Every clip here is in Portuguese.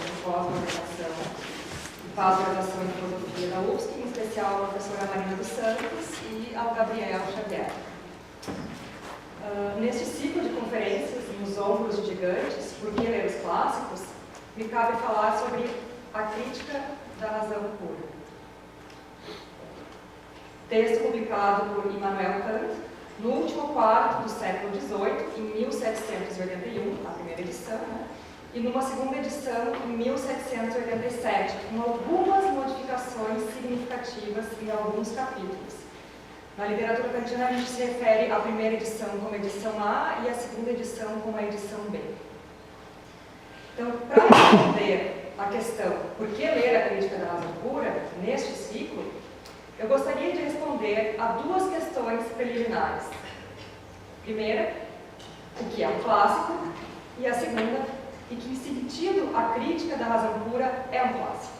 de pós-graduação e pós-graduação em filosofia da UFSC, em especial a professora Marina dos Santos e ao Gabriel Xavier. Neste ciclo de conferências, Nos Ombros de Gigantes, Por que Ler os Clássicos, me cabe falar sobre a crítica da razão pura. Texto publicado por Immanuel Kant no último quarto do século XVIII, em 1781, a primeira edição, né? E numa segunda edição, em 1787, com algumas modificações significativas em alguns capítulos. Na literatura kantiana, a gente se refere à primeira edição como edição A e à segunda edição como a edição B. Então, para responder à questão por que ler a crítica da razão pura, neste ciclo, eu gostaria de responder a duas questões preliminares. Primeira, o que é um clássico? E a segunda, em que sentido a crítica da razão pura é um clássico?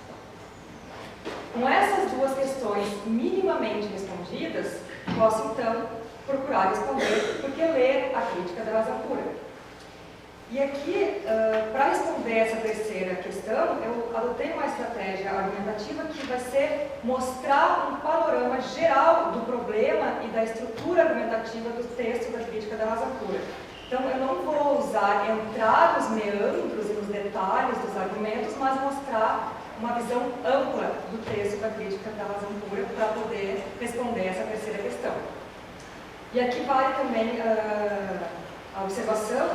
Com essas duas questões minimamente respondidas, posso então procurar responder por que ler a crítica da razão pura. E aqui, para responder essa terceira questão, eu adotei uma estratégia argumentativa que vai ser mostrar um panorama geral do problema e da estrutura argumentativa do texto da crítica da razão pura. Então, eu não vou entrar nos meandros e nos detalhes dos argumentos, mas mostrar uma visão ampla do texto da crítica da razão pura para poder responder essa terceira questão. E aqui vale também a observação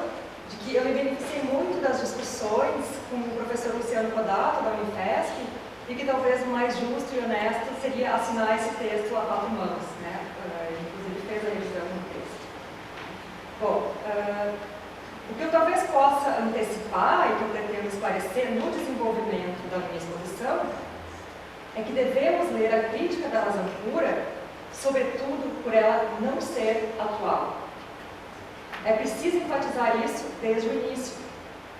de que eu me beneficiei muito das discussões com o professor Luciano Rodato, da Unifesp, e que talvez o mais justo e honesto seria assinar esse texto a quatro mãos, né? Inclusive fez a revisão do texto. Bom, o que eu talvez possa antecipar e que eu pretendo esclarecer no desenvolvimento da minha exposição é que devemos ler a crítica da razão pura, sobretudo por ela não ser atual. É preciso enfatizar isso desde o início.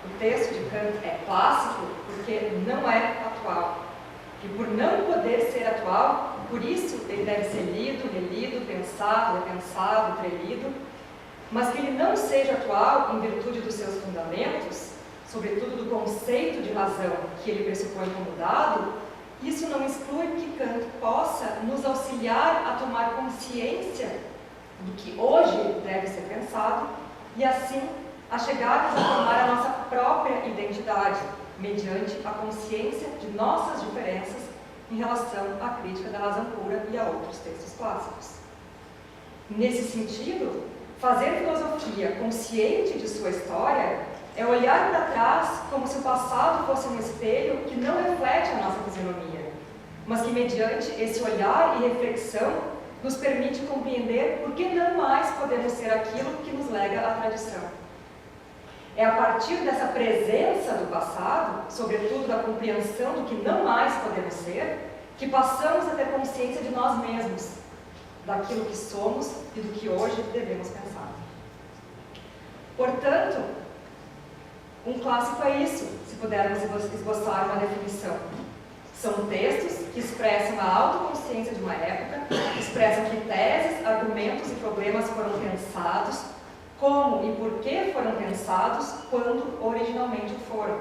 O texto de Kant é clássico porque não é atual. E por não poder ser atual, por isso ele deve ser lido, relido, pensado, repensado, trelido, mas que ele não seja atual em virtude dos seus fundamentos, sobretudo do conceito de razão que ele pressupõe como dado, isso não exclui que Kant possa nos auxiliar a tomar consciência do que hoje deve ser pensado e assim a chegarmos a formar a nossa própria identidade, mediante a consciência de nossas diferenças em relação à crítica da razão pura e a outros textos clássicos. Nesse sentido, fazer filosofia consciente de sua história é olhar para trás como se o passado fosse um espelho que não reflete a nossa fisionomia, mas que mediante esse olhar e reflexão nos permite compreender por que não mais podemos ser aquilo que nos lega a tradição. É a partir dessa presença do passado, sobretudo da compreensão do que não mais podemos ser, que passamos a ter consciência de nós mesmos, daquilo que somos e do que hoje devemos pensar. Portanto, um clássico é isso, se pudermos esboçar uma definição. São textos que expressam a autoconsciência de uma época, expressam que teses, argumentos e problemas foram pensados, como e por que foram pensados, quando originalmente foram.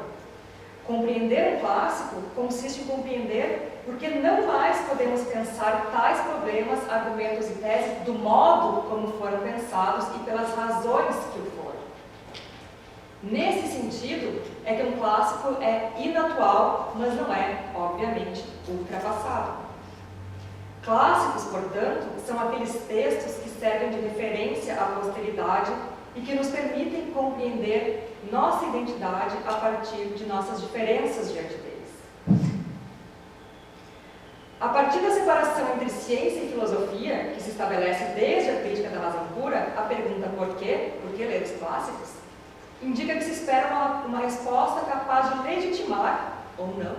Compreender um clássico consiste em compreender por que não mais podemos pensar tais problemas, argumentos e teses do modo como foram pensados e pelas razões que o foram. Nesse sentido, é que um clássico é inatual, mas não é, obviamente, ultrapassado. Clássicos, portanto, são aqueles textos que servem de referência à posteridade e que nos permitem compreender nossa identidade a partir de nossas diferenças diante deles. A partir da separação entre ciência e filosofia, que se estabelece desde a crítica da razão pura, a pergunta por que ler os clássicos, indica que se espera uma resposta capaz de legitimar, ou não,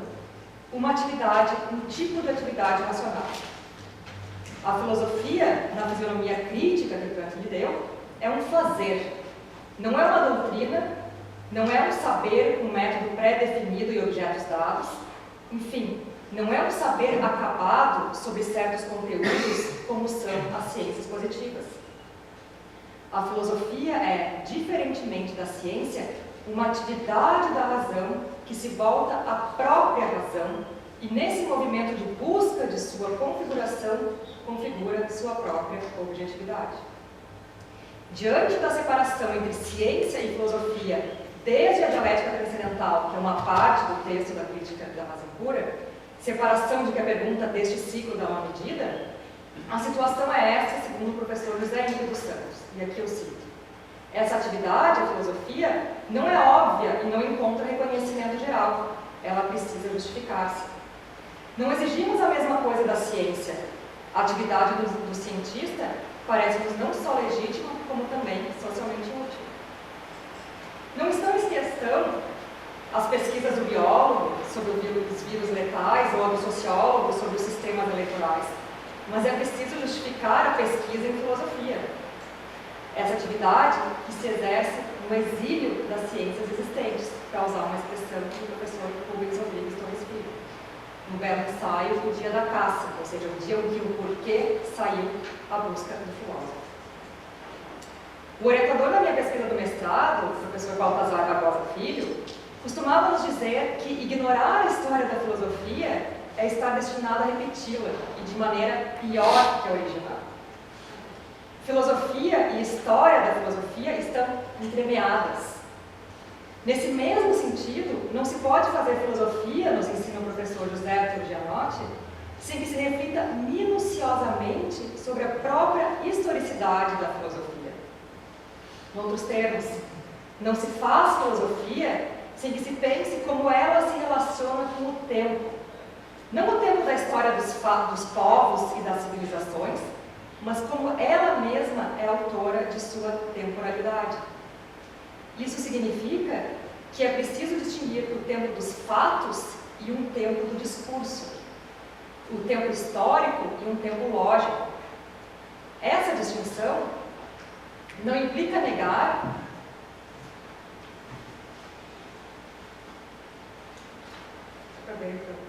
uma atividade, um tipo de atividade racional. A filosofia, na fisionomia crítica que Kant lhe deu, é um fazer. Não é uma doutrina, não é um saber com método pré-definido e objetos dados. Enfim, não é um saber acabado sobre certos conteúdos, como são as ciências positivas. A filosofia é, diferentemente da ciência, uma atividade da razão que se se volta à própria razão e, nesse movimento de busca de sua configuração, configura sua própria objetividade. Diante da separação entre ciência e filosofia, desde a dialética transcendental, que é uma parte do texto da crítica da razão pura, separação de que a pergunta deste ciclo dá uma medida, a situação é essa, segundo o professor José Henrique dos Santos, e aqui eu cito: essa atividade, a filosofia, não é óbvia e não encontra reconhecimento geral, ela precisa justificar-se. Não exigimos a mesma coisa da ciência. A atividade do cientista parece-nos não só legítima, como também socialmente útil. Não estão em questão as pesquisas do biólogo sobre os vírus letais ou a do sociólogo sobre os sistemas eleitorais, mas é preciso justificar a pesquisa em filosofia. Essa atividade que se exerce no exílio das ciências existentes, para usar uma expressão do professor Rubens Rodrigues Torres Filho, no belo ensaio O Dia da Caça, ou seja, o dia em que o porquê saiu à busca do filósofo. O orientador da minha pesquisa do mestrado, o professor Baltazar Barbosa Filho, costumava nos dizer que ignorar a história da filosofia é estar destinado a repeti-la, e de maneira pior que a original. Filosofia e história da filosofia estão entremeadas. Nesse mesmo sentido, não se pode fazer filosofia, nos ensina o professor José Arthur Gianotti, sem que se reflita minuciosamente sobre a própria historicidade da filosofia. Em outros termos, não se faz filosofia sem que se pense como ela se relaciona com o tempo. Não o tempo da história dos povos e das civilizações, mas como ela mesma é autora de sua temporalidade. Isso significa que é preciso distinguir o tempo dos fatos e um tempo do discurso, o tempo histórico e um tempo lógico. Essa distinção não implica negar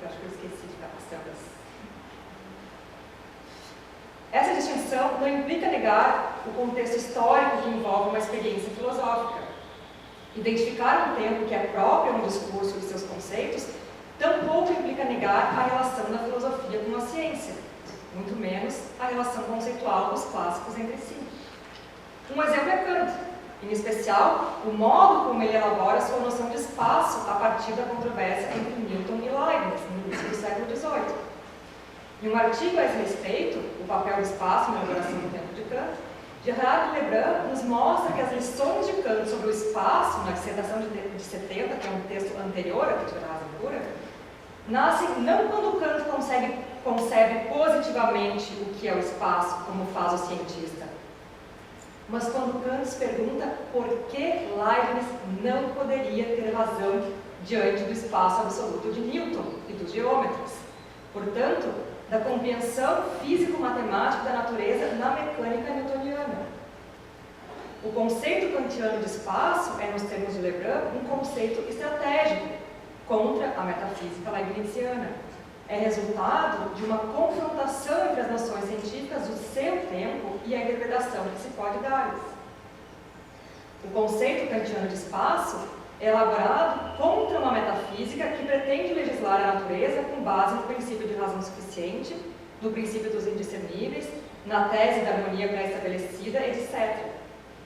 acho que eu esqueci de ficar passando assim. Essa distinção não implica negar o contexto histórico que envolve uma experiência filosófica. Identificar um tempo que é próprio a um discurso e seus conceitos tampouco implica negar a relação da filosofia com a ciência, muito menos a relação conceitual dos clássicos entre si. Um exemplo é Kant, em especial o modo como ele elabora sua noção de espaço a partir da controvérsia entre Newton e Leibniz, no início do século XVIII. Em um artigo a esse respeito, O Papel do Espaço na Elaboração do Tempo de Kant, Gerard Lebrun nos mostra que as lições de Kant sobre o espaço, na dissertação de 70, que é um texto anterior à Crítica da Razão Pura, nascem não quando Kant concebe positivamente o que é o espaço, como faz o cientista, mas quando Kant se pergunta por que Leibniz não poderia ter razão diante do espaço absoluto de Newton e dos geômetros. Portanto, da compreensão físico-matemática da natureza na mecânica newtoniana. O conceito kantiano de espaço é, nos termos de Lebrun, um conceito estratégico contra a metafísica leibniziana. É resultado de uma confrontação entre as noções científicas do seu tempo e a interpretação que se pode dar-lhes. O conceito kantiano de espaço é elaborado contra uma metafísica que pretende legislar a natureza com base no princípio de razão suficiente, no princípio dos indiscerníveis, na tese da harmonia pré-estabelecida, etc.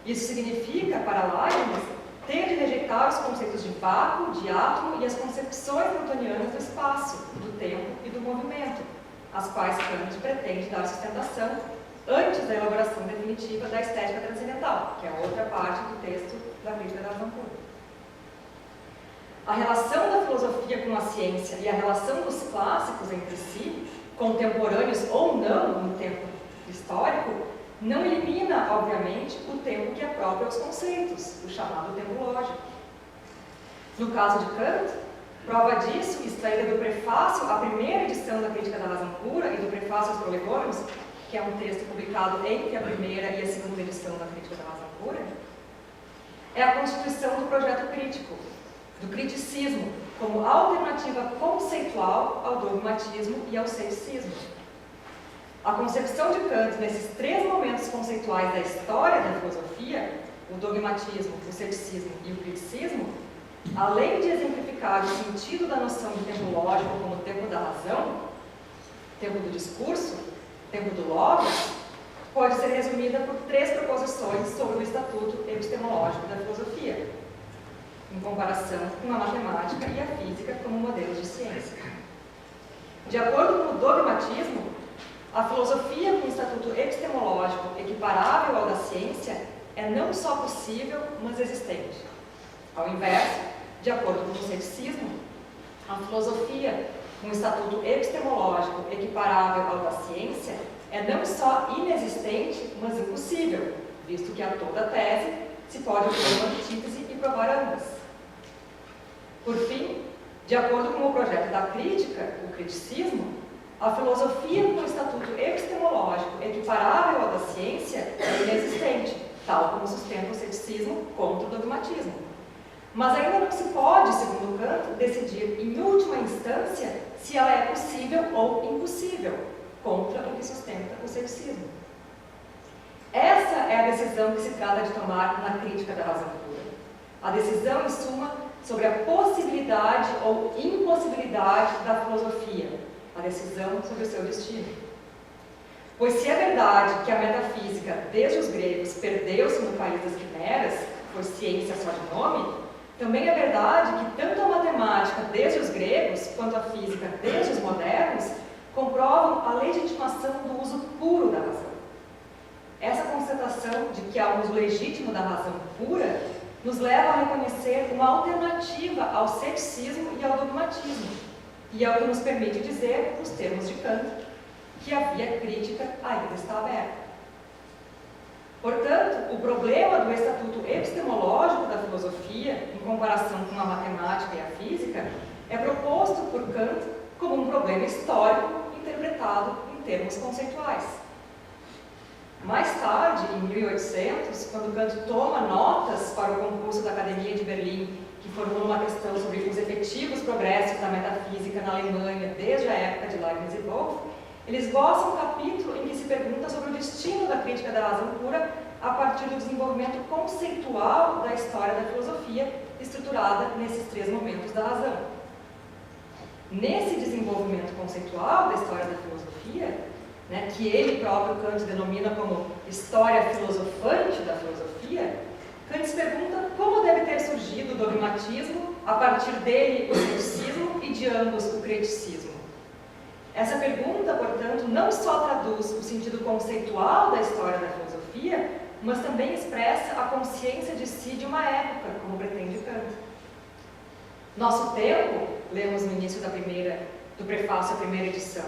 Isso significa, para Leibniz, ter de rejeitar os conceitos de vácuo, de átomo e as concepções newtonianas do espaço, do tempo e do movimento, às quais Kant pretende dar sustentação antes da elaboração definitiva da estética transcendental, que é outra parte do texto da Crítica da Razão Pura. A relação da filosofia com a ciência e a relação dos clássicos entre si, contemporâneos ou não no tempo histórico, não elimina, obviamente, o tempo que é próprio aos conceitos, o chamado tempo lógico. No caso de Kant, prova disso, extraída do prefácio à primeira edição da Crítica da Razão Pura e do prefácio aos Prolegômenos, que é um texto publicado entre a primeira e a segunda edição da Crítica da Razão Pura, é a constituição do projeto crítico, do criticismo, como alternativa conceitual ao dogmatismo e ao ceticismo. A concepção de Kant nesses três momentos conceituais da história da filosofia, o dogmatismo, o ceticismo e o criticismo, além de exemplificar o sentido da noção de tempo lógico como tempo da razão, tempo do discurso, tempo do logos, pode ser resumida por 3 proposições sobre o estatuto epistemológico da filosofia, em comparação com a matemática e a física como modelos de ciência. De acordo com o dogmatismo, a filosofia com o estatuto epistemológico equiparável ao da ciência é não só possível, mas existente. Ao inverso, de acordo com o ceticismo, a filosofia com o estatuto epistemológico equiparável ao da ciência é não só inexistente, mas impossível, visto que a toda tese se pode opor uma antítese e provar ambas. Por fim, de acordo com o projeto da crítica, o criticismo, a filosofia com o estatuto epistemológico equiparável ao da ciência é inexistente, tal como sustenta o ceticismo contra o dogmatismo. Mas ainda não se pode, segundo Kant, decidir em última instância se ela é possível ou impossível, contra o que sustenta o ceticismo. Essa é a decisão que se trata de tomar na crítica da razão pura. A decisão, em suma, sobre a possibilidade ou impossibilidade da filosofia, a decisão sobre o seu destino. Pois se é verdade que a metafísica, desde os gregos, perdeu-se no país das quimeras, foi ciência só de nome, também é verdade que tanto a matemática, desde os gregos, quanto a física, desde os modernos, comprovam a legitimação do uso puro da razão. Essa constatação de que há um uso legítimo da razão pura nos leva a reconhecer uma alternativa ao ceticismo e ao dogmatismo, e é o que nos permite dizer, nos termos de Kant, que a via crítica ainda está aberta. Portanto, o problema do estatuto epistemológico da filosofia, em comparação com a matemática e a física, é proposto por Kant como um problema histórico interpretado em termos conceituais. Mais tarde, em 1800, quando Kant toma notas para o concurso da Academia de Berlim, que formula uma questão sobre os efetivos progressos da metafísica na Alemanha desde a época de Leibniz e Wolff, ele esboça um capítulo em que se pergunta sobre o destino da crítica da razão pura a partir do desenvolvimento conceitual da história da filosofia, estruturada nesses 3 momentos da razão. Nesse desenvolvimento conceitual da história da filosofia, que ele próprio, Kant, denomina como história filosofante da filosofia, Kant se pergunta como deve ter surgido o dogmatismo, a partir dele o ceticismo e de ambos o criticismo. Essa pergunta, portanto, não só traduz o sentido conceitual da história da filosofia, mas também expressa a consciência de si de uma época, como pretende Kant. Nosso tempo, lemos no início do prefácio à primeira edição,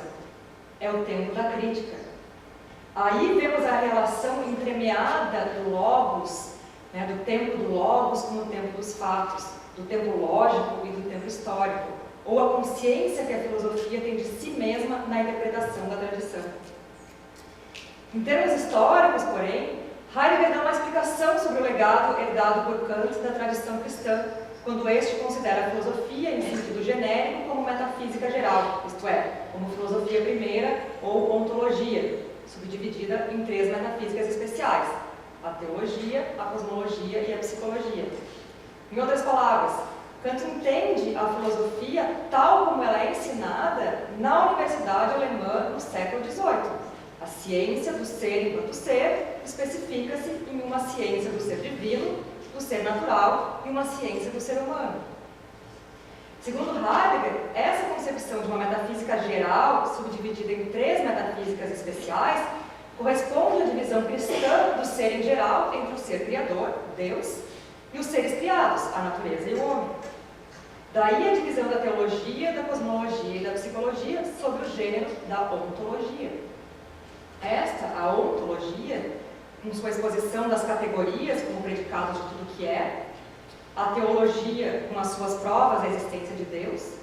é o tempo da crítica. Aí vemos a relação entremeada do logos, do tempo do logos com o tempo dos fatos, do tempo lógico e do tempo histórico, ou a consciência que a filosofia tem de si mesma na interpretação da tradição. Em termos históricos, porém, Heidegger dá uma explicação sobre o legado herdado por Kant da tradição cristã, quando este considera a filosofia em sentido genérico como metafísica geral, isto é, como filosofia primeira ou ontologia, subdividida em 3 metafísicas especiais: a teologia, a cosmologia e a psicologia. Em outras palavras, Kant entende a filosofia tal como ela é ensinada na Universidade Alemã no século XVIII. A ciência do ser enquanto ser especifica-se em uma ciência do ser divino, do ser natural e uma ciência do ser humano. Segundo Heidegger, essa concepção de uma metafísica geral, subdividida em 3 metafísicas especiais, corresponde à divisão cristã do ser em geral entre o ser criador, Deus, e os seres criados, a natureza e o homem. Daí a divisão da teologia, da cosmologia e da psicologia sobre o gênero da ontologia. Esta, a ontologia, com sua exposição das categorias como predicado de tudo que é, a teologia com as suas provas da existência de Deus,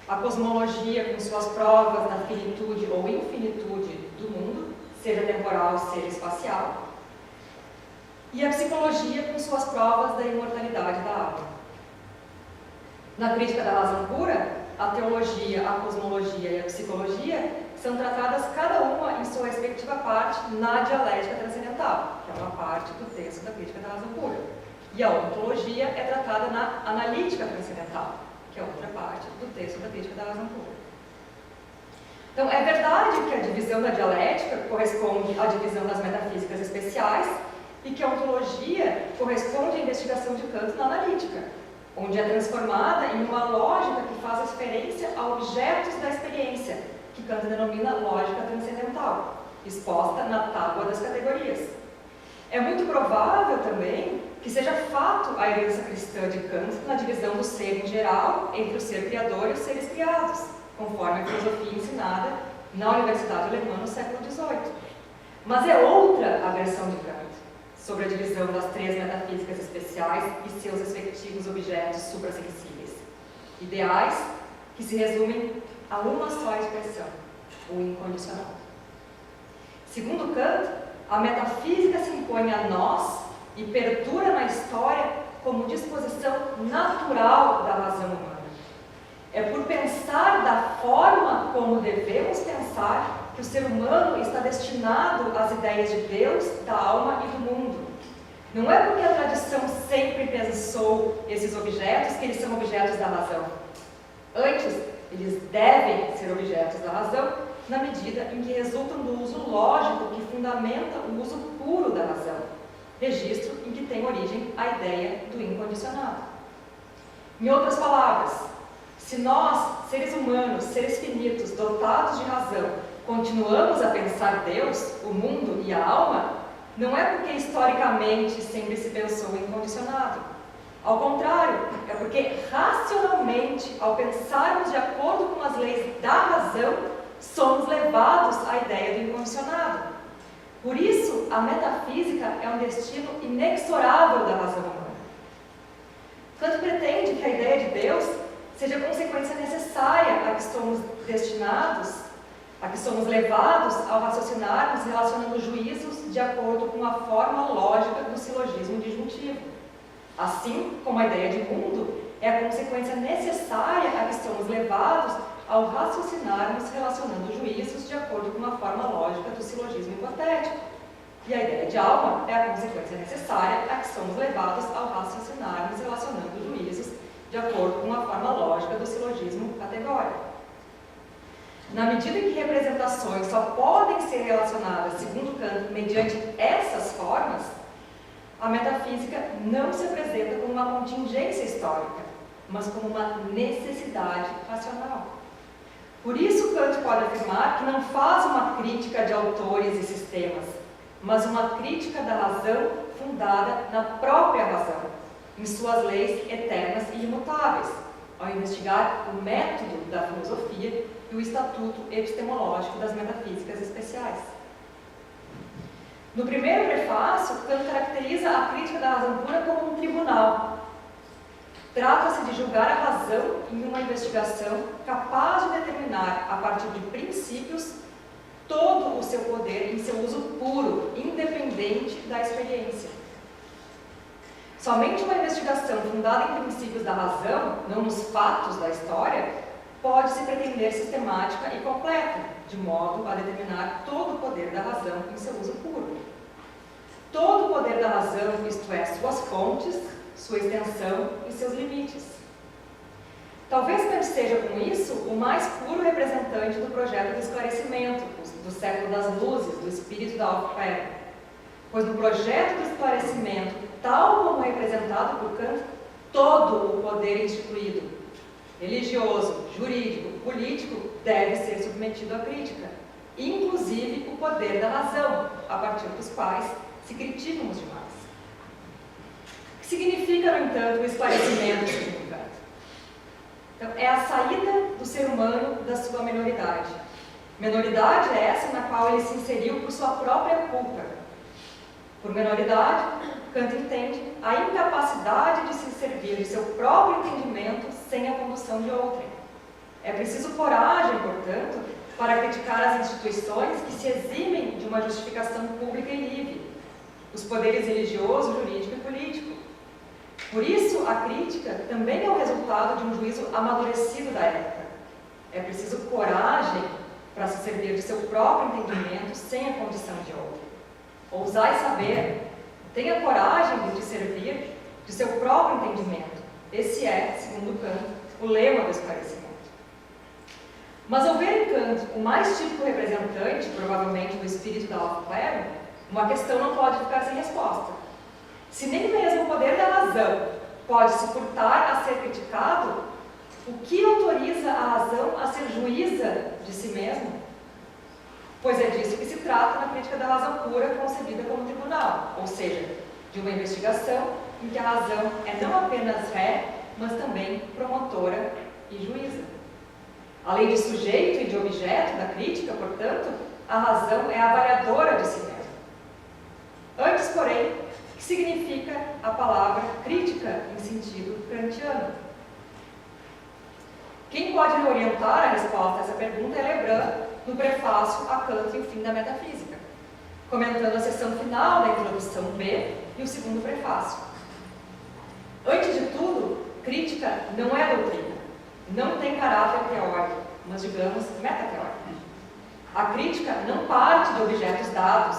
a cosmologia com suas provas da finitude ou infinitude do mundo, seja temporal, seja espacial, e a psicologia com suas provas da imortalidade da alma. Na crítica da razão pura, a teologia, a cosmologia e a psicologia são tratadas cada uma em sua respectiva parte na dialética transcendental, que é uma parte do texto da crítica da razão pura. E a ontologia é tratada na analítica transcendental, que é outra parte do texto da Crítica da Razão Pura. Então, é verdade que a divisão da dialética corresponde à divisão das metafísicas especiais e que a ontologia corresponde à investigação de Kant na analítica, onde é transformada em uma lógica que faz referência a objetos da experiência, que Kant denomina lógica transcendental, exposta na tábua das categorias. É muito provável também que seja fato a herança cristã de Kant na divisão do ser em geral entre o ser criador e os seres criados, conforme a filosofia ensinada na Universidade Alemã no século XVIII. Mas é outra a versão de Kant sobre a divisão das três metafísicas especiais e seus respectivos objetos suprassensíveis, ideais que se resumem a uma só expressão, o incondicional. Segundo Kant, a metafísica se impõe a nós e perdura na história como disposição natural da razão humana. É por pensar da forma como devemos pensar que o ser humano está destinado às ideias de Deus, da alma e do mundo. Não é porque a tradição sempre pensou esses objetos que eles são objetos da razão. Antes, eles devem ser objetos da razão na medida em que resultam do uso lógico que fundamenta o uso puro da razão, registro em que tem origem a ideia do incondicionado. Em outras palavras, se nós, seres humanos, seres finitos, dotados de razão, continuamos a pensar Deus, o mundo e a alma, não é porque historicamente sempre se pensou em incondicionado. Ao contrário, é porque racionalmente, ao pensarmos de acordo com as leis da razão, somos levados à ideia do incondicionado. Por isso, a metafísica é um destino inexorável da razão humana. Kant pretende que a ideia de Deus seja a consequência necessária a que somos destinados, a que somos levados ao raciocinarmos relacionando juízos de acordo com a forma lógica do silogismo disjuntivo. Assim como a ideia de mundo é a consequência necessária a que somos levados ao raciocinarmos relacionando juízos de acordo com a forma lógica do silogismo hipotético. E a ideia de alma é a consequência necessária a que somos levados ao raciocinarmos relacionando juízos de acordo com a forma lógica do silogismo categórico. Na medida em que representações só podem ser relacionadas, segundo Kant, mediante essas formas, a metafísica não se apresenta como uma contingência histórica, mas como uma necessidade racional. Por isso, Kant pode afirmar que não faz uma crítica de autores e sistemas, mas uma crítica da razão fundada na própria razão, em suas leis eternas e imutáveis, ao investigar o método da filosofia e o estatuto epistemológico das metafísicas especiais. No primeiro prefácio, Kant caracteriza a crítica da razão pura como um tribunal. Trata-se de julgar a razão em uma investigação capaz de determinar, a partir de princípios, todo o seu poder em seu uso puro, independente da experiência. Somente uma investigação fundada em princípios da razão, não nos fatos da história, pode se pretender sistemática e completa, de modo a determinar todo o poder da razão em seu uso puro. Todo o poder da razão, isto é, suas fontes, sua extensão e seus limites. Talvez Kant seja, com isso, o mais puro representante do projeto do esclarecimento, do século das luzes, do espírito da Aufklärung. Pois no projeto do esclarecimento, tal como representado por Kant, todo o poder instituído, religioso, jurídico, político, deve ser submetido à crítica, inclusive o poder da razão, a partir dos quais se criticam os demais. O que significa, no entanto, o esclarecimento segundo Kant? Então, é a saída do ser humano da sua menoridade. Menoridade é essa na qual ele se inseriu por sua própria culpa. Por menoridade, Kant entende a incapacidade de se servir de seu próprio entendimento sem a condução de outrem. É preciso coragem, portanto, para criticar as instituições que se eximem de uma justificação pública e livre, os poderes religioso, jurídico e político. Por isso, a crítica também é o resultado de um juízo amadurecido da época. É preciso coragem para se servir de seu próprio entendimento sem a condição de outrem. Ousai saber, tenha coragem de te servir de seu próprio entendimento. Esse é, segundo Kant, o lema do esclarecimento. Mas ao ver em Kant o mais típico representante, provavelmente, do espírito da alto clero, uma questão não pode ficar sem resposta. Se nem mesmo o poder da razão pode se furtar a ser criticado, o que autoriza a razão a ser juíza de si mesma? Pois é disso que se trata na crítica da razão pura concebida como tribunal, ou seja, de uma investigação em que a razão é não apenas ré, mas também promotora e juíza. Além de sujeito e de objeto da crítica, portanto, a razão é avaliadora de si mesma. Antes, porém, o que significa a palavra crítica em sentido kantiano? Quem pode orientar a resposta a essa pergunta é Lebrun, no prefácio a Kant e o fim da metafísica, comentando a seção final da introdução B e o segundo prefácio. Antes de tudo, crítica não é doutrina, não tem caráter teórico, mas, digamos, metateórico. A crítica não parte de objetos dados.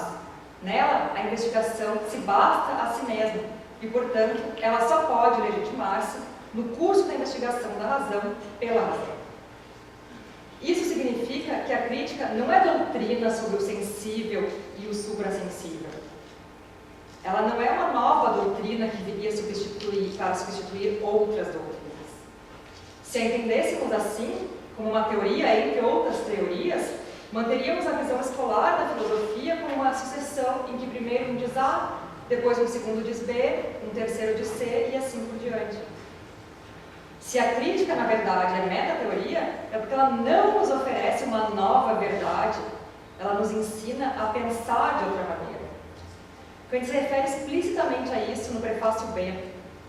Nela, a investigação se basta a si mesma e, portanto, ela só pode legitimar-se no curso da investigação da razão pela razão. Isso significa que a crítica não é doutrina sobre o sensível e o suprassensível. Ela não é uma nova doutrina que viria para substituir outras doutrinas. Se a entendêssemos assim, como uma teoria entre outras teorias, manteríamos a visão escolar da filosofia como uma sucessão em que primeiro um diz A, depois um segundo diz B, um terceiro diz C e assim por diante. Se a crítica, na verdade, é metateoria, é porque ela não nos oferece uma nova verdade, ela nos ensina a pensar de outra maneira. Kant se refere explicitamente a isso no prefácio B,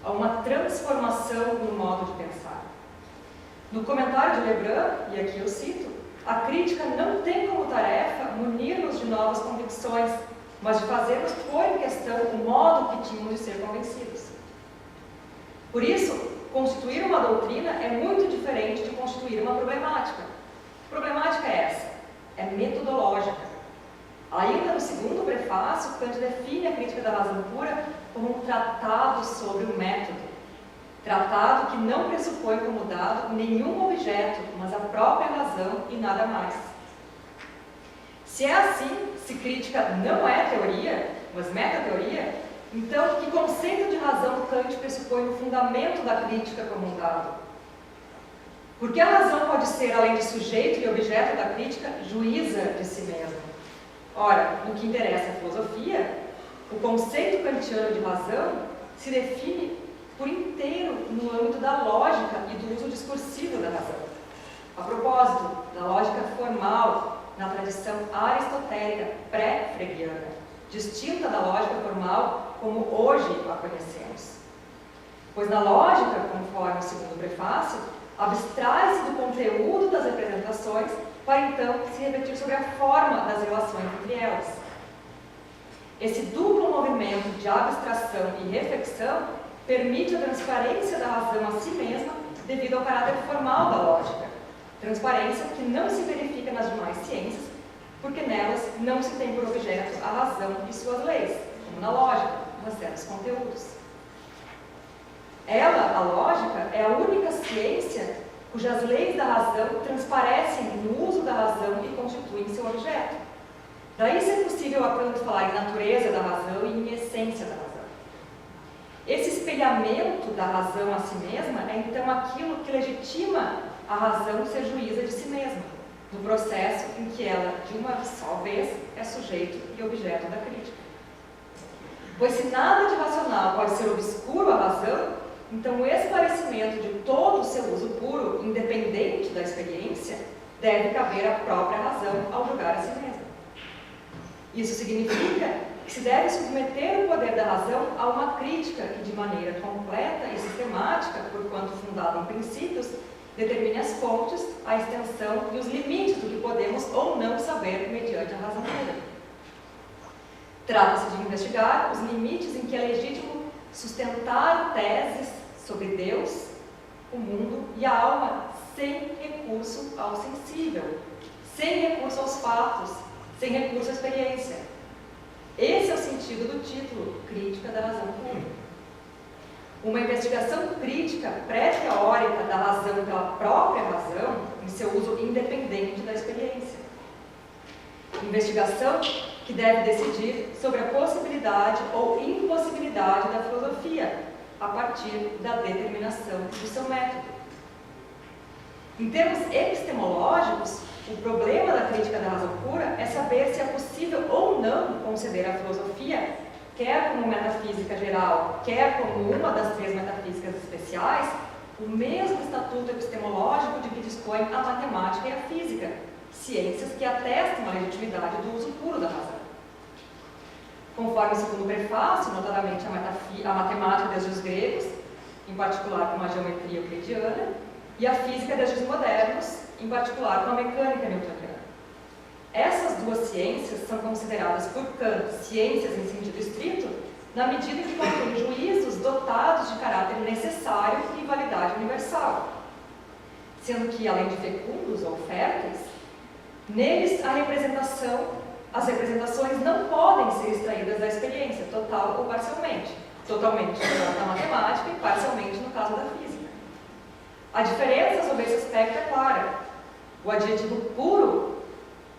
a uma transformação no modo de pensar. No comentário de Lebrun, e aqui eu cito, a crítica não tem como tarefa munir-nos de novas convicções, mas de fazermos pôr em questão o modo que tínhamos de ser convencidos. Por isso, constituir uma doutrina é muito diferente de constituir uma problemática. Que problemática é essa? É metodológica. Ainda no segundo prefácio, Kant define a crítica da razão pura como um tratado sobre o método. Tratado que não pressupõe como dado nenhum objeto, mas a própria razão e nada mais. Se é assim, se crítica não é teoria, mas metateoria, então que conceito de razão Kant pressupõe no fundamento da crítica como um dado? Porque a razão pode ser, além de sujeito e objeto da crítica, juíza de si mesma. Ora, no que interessa à filosofia, o conceito kantiano de razão se define por inteiro no âmbito da lógica e do uso discursivo da razão. A propósito, da lógica formal, na tradição aristotélica pré-fregiana, distinta da lógica formal como hoje a conhecemos. Pois na lógica, conforme o segundo prefácio, abstrai-se do conteúdo das representações para então se refletir sobre a forma das relações entre elas. Esse duplo movimento de abstração e reflexão permite a transparência da razão a si mesma devido ao caráter formal da lógica, transparência que não se verifica nas demais ciências, porque nelas não se tem por objeto a razão e suas leis, como na lógica, mas certos conteúdos. Ela, a lógica, é a única ciência cujas leis da razão transparecem no uso da razão e constituem seu objeto. Daí ser possível a Kant falar em natureza da razão e em essência da razão. Esse espelhamento da razão a si mesma é então aquilo que legitima a razão ser juíza de si mesma, no processo em que ela, de uma só vez, é sujeito e objeto da crítica. Pois se nada de racional pode ser obscuro à razão, então o esclarecimento de todo o seu uso puro, independente da experiência, deve caber à própria razão ao julgar a si mesma. Isso significa que se deve submeter o poder da razão a uma crítica que, de maneira completa e sistemática, porquanto fundada em princípios, determine as fontes, a extensão e os limites do que podemos ou não saber mediante a razão pura. Trata-se de investigar os limites em que é legítimo sustentar teses sobre Deus, o mundo e a alma sem recurso ao sensível, sem recurso aos fatos, sem recurso à experiência. Esse é o sentido do título, Crítica da Razão Pura. uma investigação crítica pré-teórica da razão pela própria razão em seu uso independente da experiência. Investigação que deve decidir sobre a possibilidade ou impossibilidade da filosofia a partir da determinação do seu método. Em termos epistemológicos, o problema da crítica da razão pura é saber se é possível ou não conceder a filosofia, quer como metafísica geral, quer como uma das três metafísicas especiais, o mesmo estatuto epistemológico de que dispõe a matemática e a física, ciências que atestam a legitimidade do uso puro da razão. Conforme o segundo prefácio, notadamente a matemática desde os gregos, em particular com a geometria euclidiana, e a física desde os modernos, em particular com a mecânica newtoniana. Essas duas ciências são consideradas por Kant ciências em sentido estrito, na medida que contêm juízos dotados de caráter necessário e validade universal, sendo que, além de fecundos ou férteis, neles as representações não podem ser extraídas da experiência, total ou parcialmente, totalmente no caso da matemática e parcialmente no caso da física. A diferença sobre esse aspecto é clara. O adjetivo puro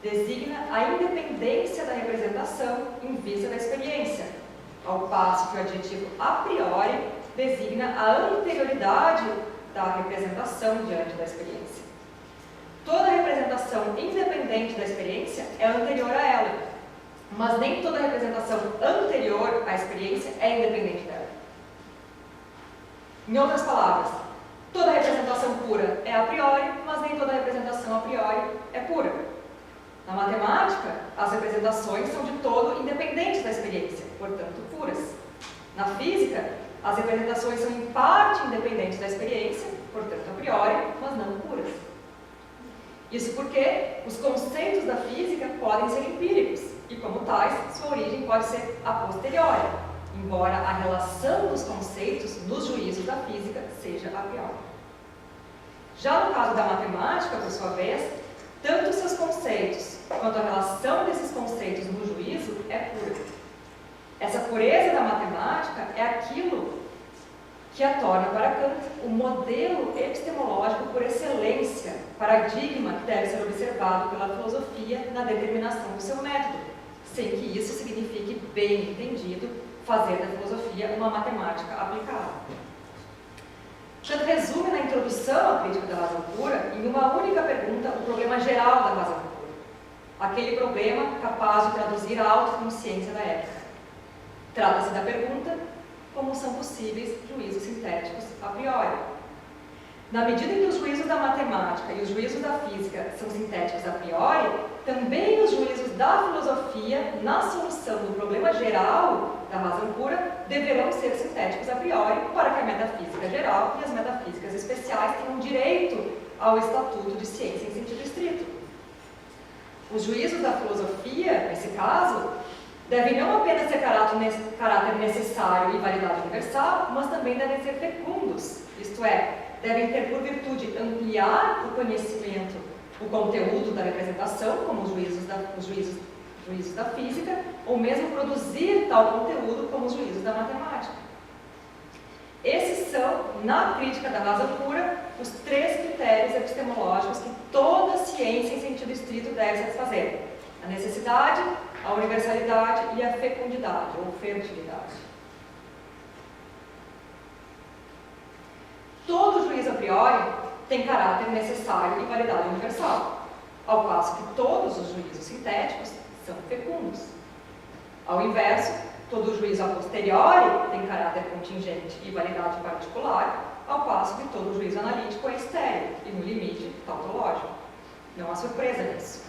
designa a independência da representação em vista da experiência, ao passo que o adjetivo a priori designa a anterioridade da representação diante da experiência. Toda representação independente da experiência é anterior a ela, mas nem toda representação anterior à experiência é independente dela. Em outras palavras, toda representação pura é a priori, mas nem toda representação a priori é pura. Na matemática, as representações são de todo independentes da experiência, portanto puras. Na física, as representações são em parte independentes da experiência, portanto a priori, mas não puras. Isso porque os conceitos da física podem ser empíricos e, como tais, sua origem pode ser a posteriori, embora a relação dos conceitos nos juízos da física seja a priori. Já no caso da matemática, por sua vez, tanto os seus conceitos quanto a relação desses conceitos no juízo é pura. Essa pureza da matemática é aquilo que a torna para Kant o modelo epistemológico por excelência, paradigma que deve ser observado pela filosofia na determinação do seu método, sem que isso signifique, bem entendido, fazer da filosofia uma matemática aplicada. Kant resume na introdução à crítica da razão pura, em uma única pergunta, o problema geral da razão pura. Aquele problema capaz de traduzir a autoconsciência da ética. Trata-se da pergunta: como são possíveis juízos sintéticos a priori? Na medida em que os juízos da matemática e os juízos da física são sintéticos a priori, também os juízos da filosofia, na solução do problema geral da razão pura, deverão ser sintéticos a priori para que a metafísica geral e as metafísicas especiais tenham direito ao estatuto de ciência em sentido estrito. Os juízos da filosofia, nesse caso, devem não apenas ter caráter necessário e validade universal, mas também devem ser fecundos, isto é, devem ter por virtude ampliar o conhecimento, o conteúdo da representação, como os juízos da física, ou mesmo produzir tal conteúdo como os juízos da matemática. Esses são, na crítica da razão pura, os três critérios epistemológicos que toda ciência em sentido estrito deve satisfazer: a necessidade, a universalidade e a fecundidade, ou fertilidade. Todo juízo a priori tem caráter necessário e validade universal, ao passo que todos os juízos sintéticos são fecundos. Ao inverso, todo juízo a posteriori tem caráter contingente e validade particular, ao passo que todo juízo analítico é estéril e, no limite, tautológico. Não há surpresa nisso.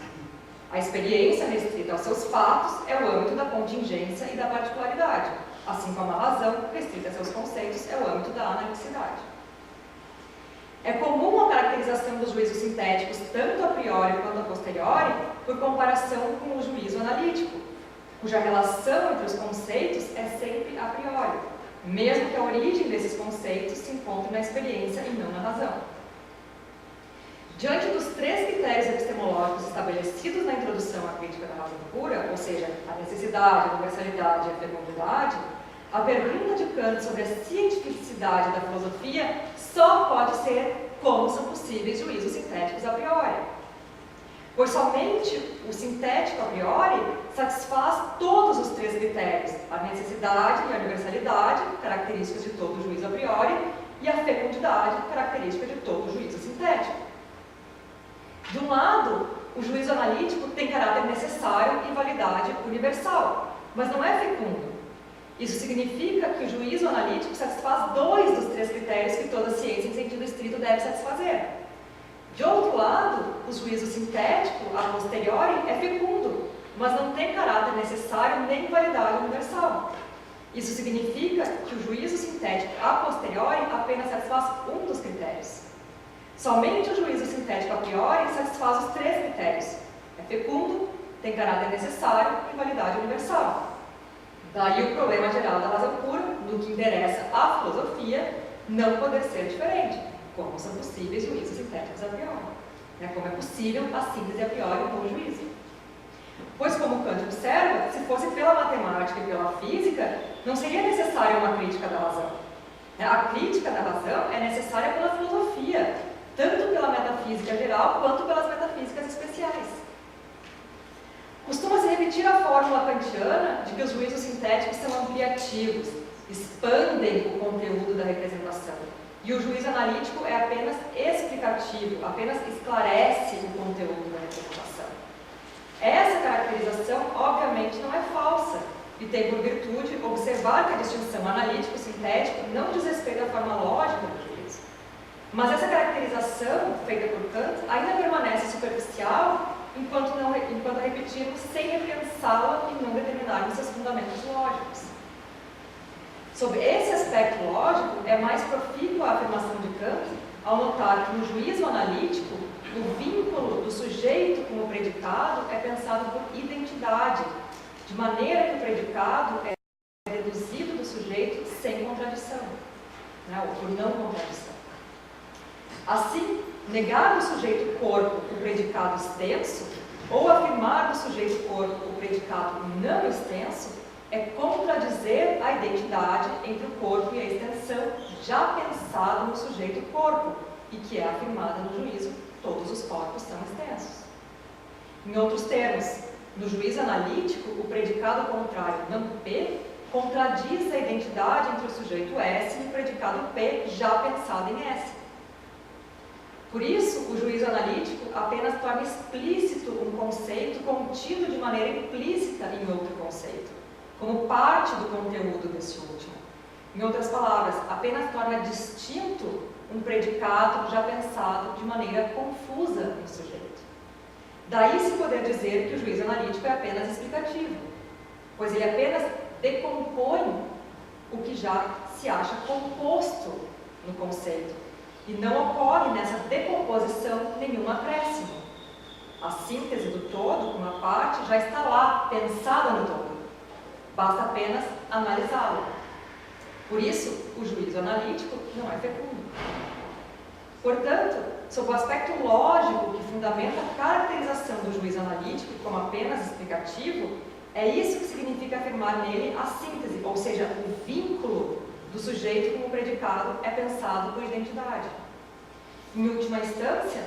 A experiência restrita aos seus fatos é o âmbito da contingência e da particularidade, assim como a razão, restrita a seus conceitos, é o âmbito da analiticidade. É comum a caracterização dos juízos sintéticos, tanto a priori quanto a posteriori, por comparação com o juízo analítico, cuja relação entre os conceitos é sempre a priori, mesmo que a origem desses conceitos se encontre na experiência e não na razão. Diante dos três critérios epistemológicos estabelecidos na introdução à crítica da razão pura, ou seja, a necessidade, a universalidade e a fecundidade, a pergunta de Kant sobre a cientificidade da filosofia só pode ser como são possíveis juízos sintéticos a priori. Pois somente o sintético a priori satisfaz todos os três critérios: a necessidade e a universalidade, características de todo juízo a priori, e a fecundidade, característica de todo juízo sintético. De um lado, o juízo analítico tem caráter necessário e validade universal, mas não é fecundo. Isso significa que o juízo analítico satisfaz dois dos três critérios que toda ciência em sentido estrito deve satisfazer. De outro lado, o juízo sintético, a posteriori, é fecundo, mas não tem caráter necessário nem validade universal. Isso significa que o juízo sintético a posteriori apenas satisfaz um dos critérios. Somente o juízo sintético a priori satisfaz os três critérios. É fecundo, tem caráter necessário e validade universal. Daí o problema geral da razão pura, no que interessa à filosofia, não poder ser diferente. Como são possíveis juízos sintéticos a priori? Como é possível a síntese a priori com o juízo? Pois, como Kant observa, se fosse pela matemática e pela física, não seria necessária uma crítica da razão. A crítica da razão é necessária pela filosofia, tanto pela metafísica geral quanto pelas metafísicas especiais. Costuma-se repetir a fórmula kantiana de que os juízos sintéticos são ampliativos, expandem o conteúdo da representação, e o juízo analítico é apenas explicativo, apenas esclarece o conteúdo da representação. Essa caracterização, obviamente, não é falsa, e tem por virtude observar que a distinção analítico-sintético não diz respeito à forma lógica do juízo. Mas essa caracterização, feita por Kant, ainda permanece superficial enquanto a repetirmos sem repensá-la e não determinarmos seus fundamentos lógicos. Sob esse aspecto lógico, é mais profícua a afirmação de Kant ao notar que no juízo analítico, o vínculo do sujeito com o predicado é pensado por identidade, de maneira que o predicado é deduzido do sujeito sem contradição, ou por não contradição. Assim, negar do sujeito corpo o predicado extenso, ou afirmar do sujeito corpo o predicado não extenso, é contradizer a identidade entre o corpo e a extensão já pensado no sujeito corpo, e que é afirmada no juízo: todos os corpos são extensos. Em outros termos, no juízo analítico, o predicado contrário não P contradiz a identidade entre o sujeito S e o predicado P já pensado em S. Por isso, o juízo analítico apenas torna explícito um conceito contido de maneira implícita em outro conceito, como parte do conteúdo desse último. Em outras palavras, apenas torna distinto um predicado já pensado de maneira confusa no sujeito. Daí se poder dizer que o juízo analítico é apenas explicativo, pois ele apenas decompõe o que já se acha composto no conceito, e não ocorre nessa decomposição nenhum acréscimo. A síntese do todo, com uma parte, já está lá, pensada no todo. Basta apenas analisá-la. Por isso, o juízo analítico não é fecundo. Portanto, sob o aspecto lógico que fundamenta a caracterização do juízo analítico como apenas explicativo, é isso que significa afirmar nele a síntese, ou seja, o vínculo do sujeito com o predicado é pensado por identidade. Em última instância,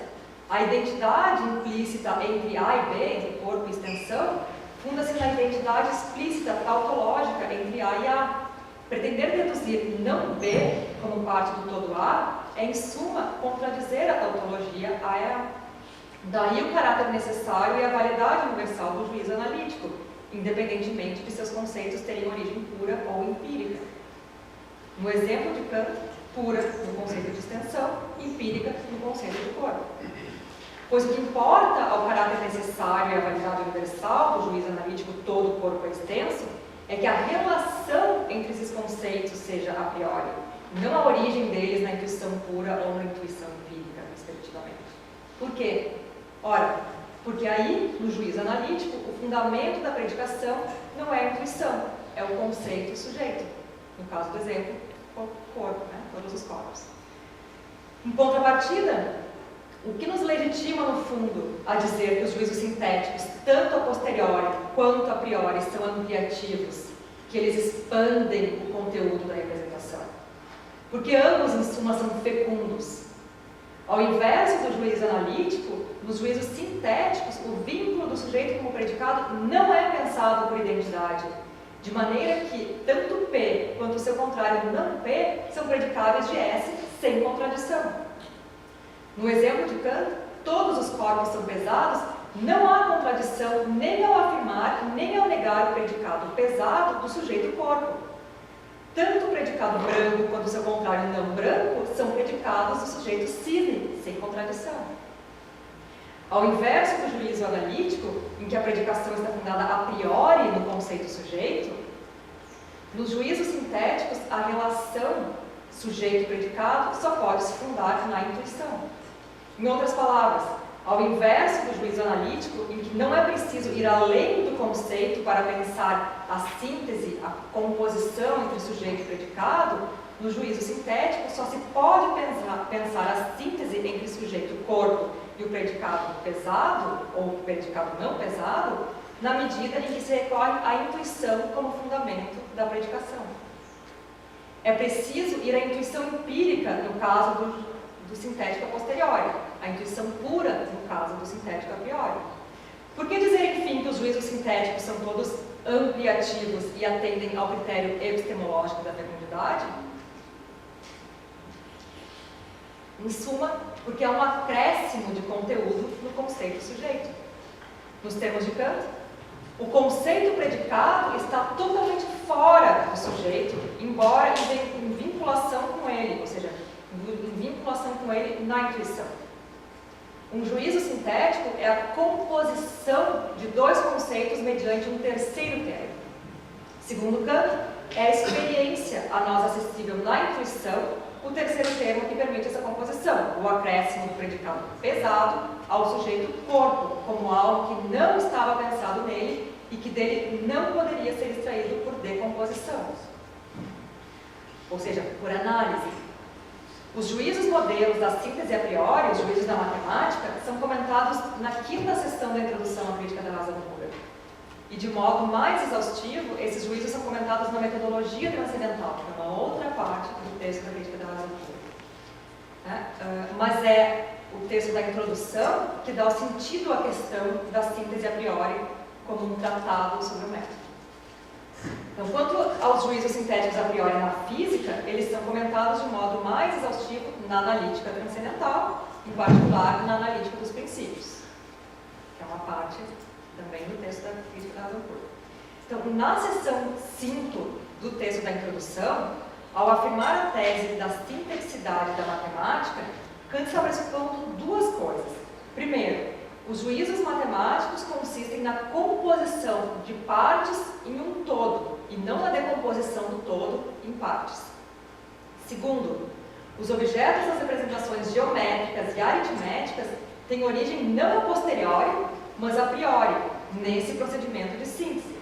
a identidade implícita entre A e B, entre corpo e extensão, funda-se na identidade explícita tautológica entre A e A. Pretender deduzir não B como parte do todo A é, em suma, contradizer a tautologia A e A. Daí o caráter necessário e a validade universal do juízo analítico, independentemente de seus conceitos terem origem pura ou empírica. No exemplo de Kant, pura no conceito de extensão, empírica no conceito de corpo. Pois o que importa ao caráter necessário e à validade universal do juízo analítico todo corpo extenso é que a relação entre esses conceitos seja a priori, não a origem deles na intuição pura ou na intuição empírica, respectivamente. Por quê? Ora, porque aí, no juízo analítico, o fundamento da predicação não é a intuição, é o conceito e sujeito. No caso do exemplo, o corpo, todos os corpos. Em contrapartida, o que nos legitima, no fundo, a dizer que os juízos sintéticos, tanto a posteriori quanto a priori, são ampliativos, que que eles expandem o conteúdo da representação. Porque ambos, em suma, são fecundos. Ao inverso do juízo analítico, nos juízos sintéticos, o vínculo do sujeito como predicado não é pensado por identidade, de maneira que tanto P quanto o seu contrário não P são predicáveis de S sem contradição. No exemplo de Kant, todos os corpos são pesados, não há contradição nem ao afirmar nem ao negar o predicado pesado do sujeito corpo. Tanto o predicado branco quanto o seu contrário não branco são predicados do sujeito cisne, sem contradição. Ao inverso do juízo analítico, em que a predicação está fundada a priori no conceito sujeito, nos juízos sintéticos a relação sujeito-predicado só pode se fundar na intuição. Em outras palavras, ao inverso do juízo analítico, em que não é preciso ir além do conceito para pensar a síntese, a composição entre sujeito e predicado, no juízo sintético só se pode pensar a síntese entre sujeito corpo e o predicado pesado, ou o predicado não pesado, na medida em que se recorre à intuição como fundamento da predicação. É preciso ir à intuição empírica no caso do sintético a posteriori, a intuição pura no caso do sintético a priori. Por que dizer, enfim, que os juízos sintéticos são todos ampliativos e atendem ao critério epistemológico da fecundidade? Em suma, porque há um acréscimo de conteúdo no conceito sujeito. Nos termos de Kant, o conceito predicado está totalmente fora do sujeito, embora em vinculação com ele, ou seja, em vinculação com ele na intuição. Um juízo sintético é a composição de dois conceitos mediante um terceiro termo. Segundo Kant, é a experiência a nós acessível na intuição o terceiro termo que permite essa composição, o acréscimo do predicado pesado ao sujeito corpo, como algo que não estava pensado nele e que dele não poderia ser extraído por decomposição, ou seja, por análise. Os juízos modelos da síntese a priori, os juízos da matemática, são comentados na quinta seção da introdução à crítica da razão pura. E de modo mais exaustivo, esses juízos são comentados na metodologia transcendental, que é uma outra parte do texto da crítica da razão pura. Mas é o texto da introdução que dá o sentido à questão da síntese a priori como um tratado sobre o método. Então, quanto aos juízos sintéticos a priori na física, eles são comentados de modo mais exaustivo na analítica transcendental, em particular na analítica dos princípios, que é uma parte também do texto da crítica da razão pura. Então, na seção 5 do texto da introdução, ao afirmar a tese da sintexicidade da matemática, Kant está pressupondo duas coisas. Primeiro, os juízos matemáticos consistem na composição de partes em um todo, e não na decomposição do todo em partes. Segundo, os objetos das representações geométricas e aritméticas têm origem não a posteriori, mas a priori, nesse procedimento de síntese.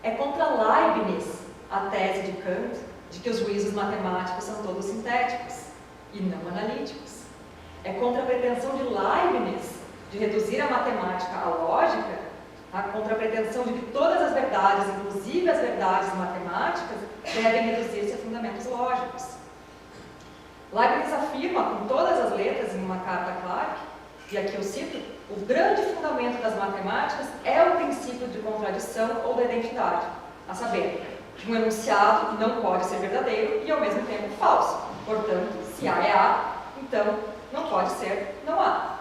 É contra Leibniz a tese de Kant de que os juízos matemáticos são todos sintéticos e não analíticos. É contra a pretensão de Leibniz de reduzir a matemática à lógica, contra a pretensão de que todas as verdades, inclusive as verdades matemáticas, devem reduzir-se a fundamentos lógicos. Leibniz afirma com todas as letras em uma carta a Clarke, e aqui eu cito, o grande fundamento das matemáticas é o princípio de contradição ou da identidade, a saber, que um enunciado não pode ser verdadeiro e ao mesmo tempo falso. Portanto, se A é A, então não pode ser não A.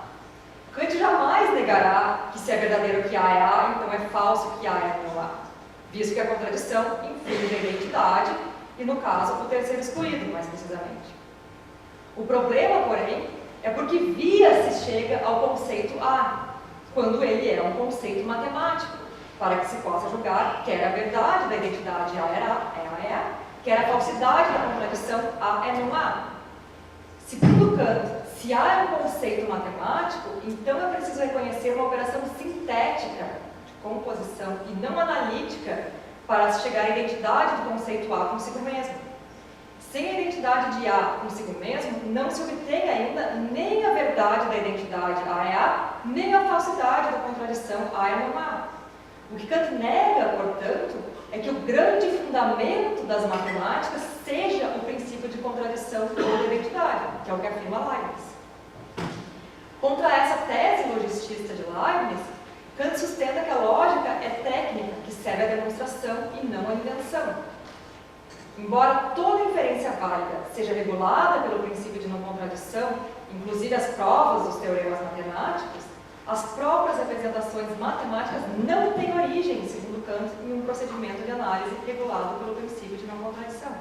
Kant jamais negará que se é verdadeiro que A é A, então é falso que A é não A, visto que a contradição infringe a identidade e, no caso, o terceiro excluído, mais precisamente. O problema, porém, é porque via se chega ao conceito A, quando ele é um conceito matemático, para que se possa julgar quer a verdade da identidade A é A, quer a falsidade da contradição A é não A. Segundo Kant, se A é um conceito matemático, então é preciso reconhecer uma operação sintética de composição e não analítica para se chegar à identidade do conceito A consigo mesmo. Sem a identidade de A consigo mesmo, não se obtém ainda nem a verdade da identidade A é A, nem a falsidade da contradição A é não A. O que Kant nega, portanto, é que o grande fundamento das matemáticas seja o princípio de contradição ou de identidade, que é o que afirma Leibniz. Contra essa tese logicista de Leibniz, Kant sustenta que a lógica é técnica que serve à demonstração e não à invenção. Embora toda inferência válida seja regulada pelo princípio de não contradição, inclusive as provas dos teoremas matemáticos, as próprias representações matemáticas não têm origem, segundo Kant, em um procedimento de análise regulado pelo princípio de não contradição.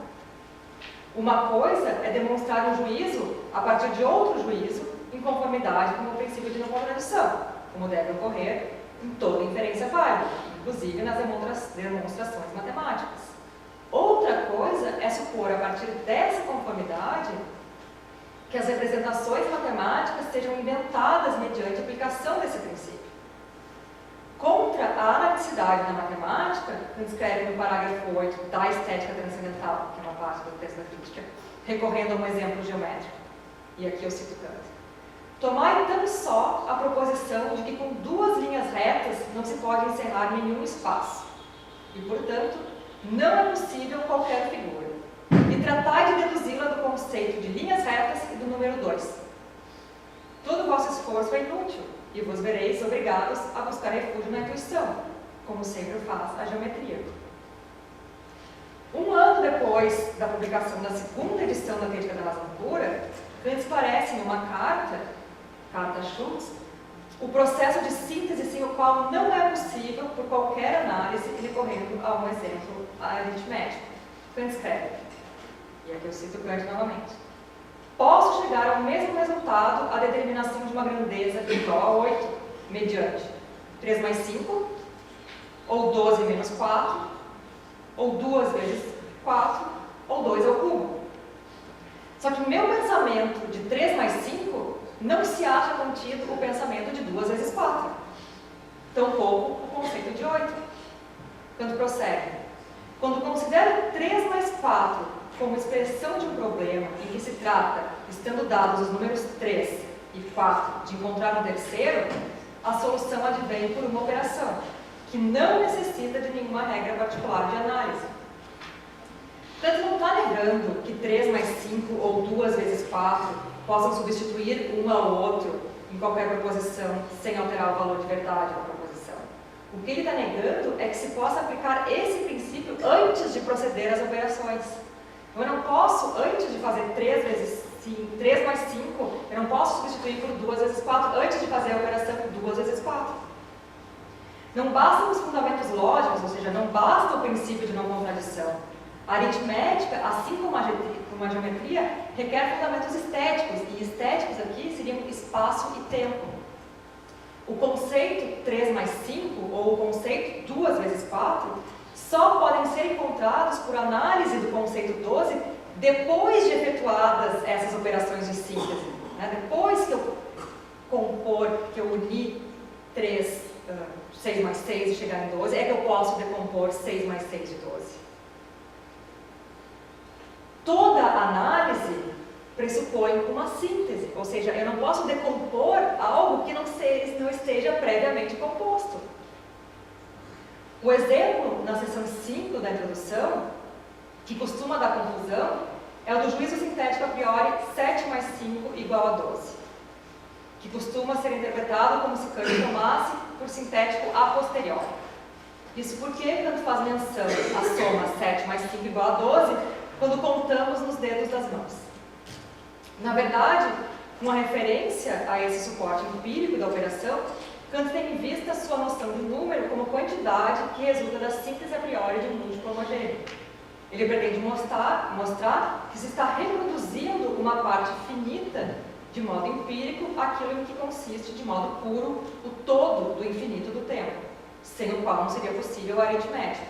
Uma coisa é demonstrar um juízo a partir de outro juízo em conformidade com o princípio de não contradição, como deve ocorrer em toda inferência válida, inclusive nas demonstrações matemáticas. Outra coisa é supor, a partir dessa conformidade, que as representações matemáticas sejam inventadas mediante a aplicação desse princípio. Contra a analicidade da matemática, Kant escreve no parágrafo 8 da Estética Transcendental, que é uma parte do texto da crítica, recorrendo a um exemplo geométrico. E aqui eu cito Kant. Tomai tão só a proposição de que com duas linhas retas não se pode encerrar nenhum espaço. E, portanto, não é possível qualquer figura. E tratai de deduzi-la do conceito de linhas retas e do número 2. Todo o vosso esforço é inútil, e vos vereis obrigados a buscar refúgio na intuição, como sempre faz a geometria. Um ano depois da publicação da segunda edição da Crítica da Razão Pura, Kant esclarece em uma carta a Schultz, o processo de síntese sem o qual não é possível, por qualquer análise, recorrendo a um exemplo aritmético. Kant escreve, e aqui eu cito Kant novamente: posso chegar ao mesmo resultado, a determinação de uma grandeza igual a 8, mediante 3 mais 5, ou 12 menos 4, ou 2 vezes 4, ou 2 ao cubo. Só que o meu pensamento de 3 mais 5 não se acha contido o pensamento de 2 vezes 4, tampouco o conceito de 8. Kant prossegue: quando considero 3 mais 4 como expressão de um problema em que se trata, estando dados os números 3 e 4, de encontrar um terceiro, a solução advém por uma operação, que não necessita de nenhuma regra particular de análise. Kant não está negando que 3 mais 5 ou 2 vezes 4 possam substituir um ao outro em qualquer proposição, sem alterar o valor de verdade da proposição. O que ele está negando é que se possa aplicar esse princípio antes de proceder às operações. Eu não posso, antes de fazer 3 mais 5, eu não posso substituir por 2 vezes 4 antes de fazer a operação 2 vezes 4. Não bastam os fundamentos lógicos, ou seja, não basta o princípio de não contradição. A aritmética, assim como a geometria, requer fundamentos estéticos, e estéticos aqui seriam espaço e tempo. O conceito 3 mais 5, ou o conceito 2 vezes 4, só podem ser encontrados por análise do conceito 12 depois de efetuadas essas operações de síntese. Depois que eu unir 6 mais 6 e chegar em 12, é que eu posso decompor 6 mais 6 de 12. Toda análise pressupõe uma síntese, ou seja, eu não posso decompor algo que não esteja previamente composto. O exemplo na seção 5 da introdução, que costuma dar confusão, é o do juízo sintético a priori 7 mais 5 igual a 12, que costuma ser interpretado como se Kant tomasse por sintético a posteriori. Isso porque Kant faz menção à soma 7 mais 5 igual a 12 quando contamos nos dedos das mãos. Na verdade, uma referência a esse suporte empírico da operação, Kant tem em vista sua noção de número como quantidade que resulta da síntese a priori de um múltiplo homogêneo. Ele pretende mostrar que se está reproduzindo uma parte finita de modo empírico aquilo em que consiste de modo puro o todo do infinito do tempo, sem o qual não seria possível a aritmética.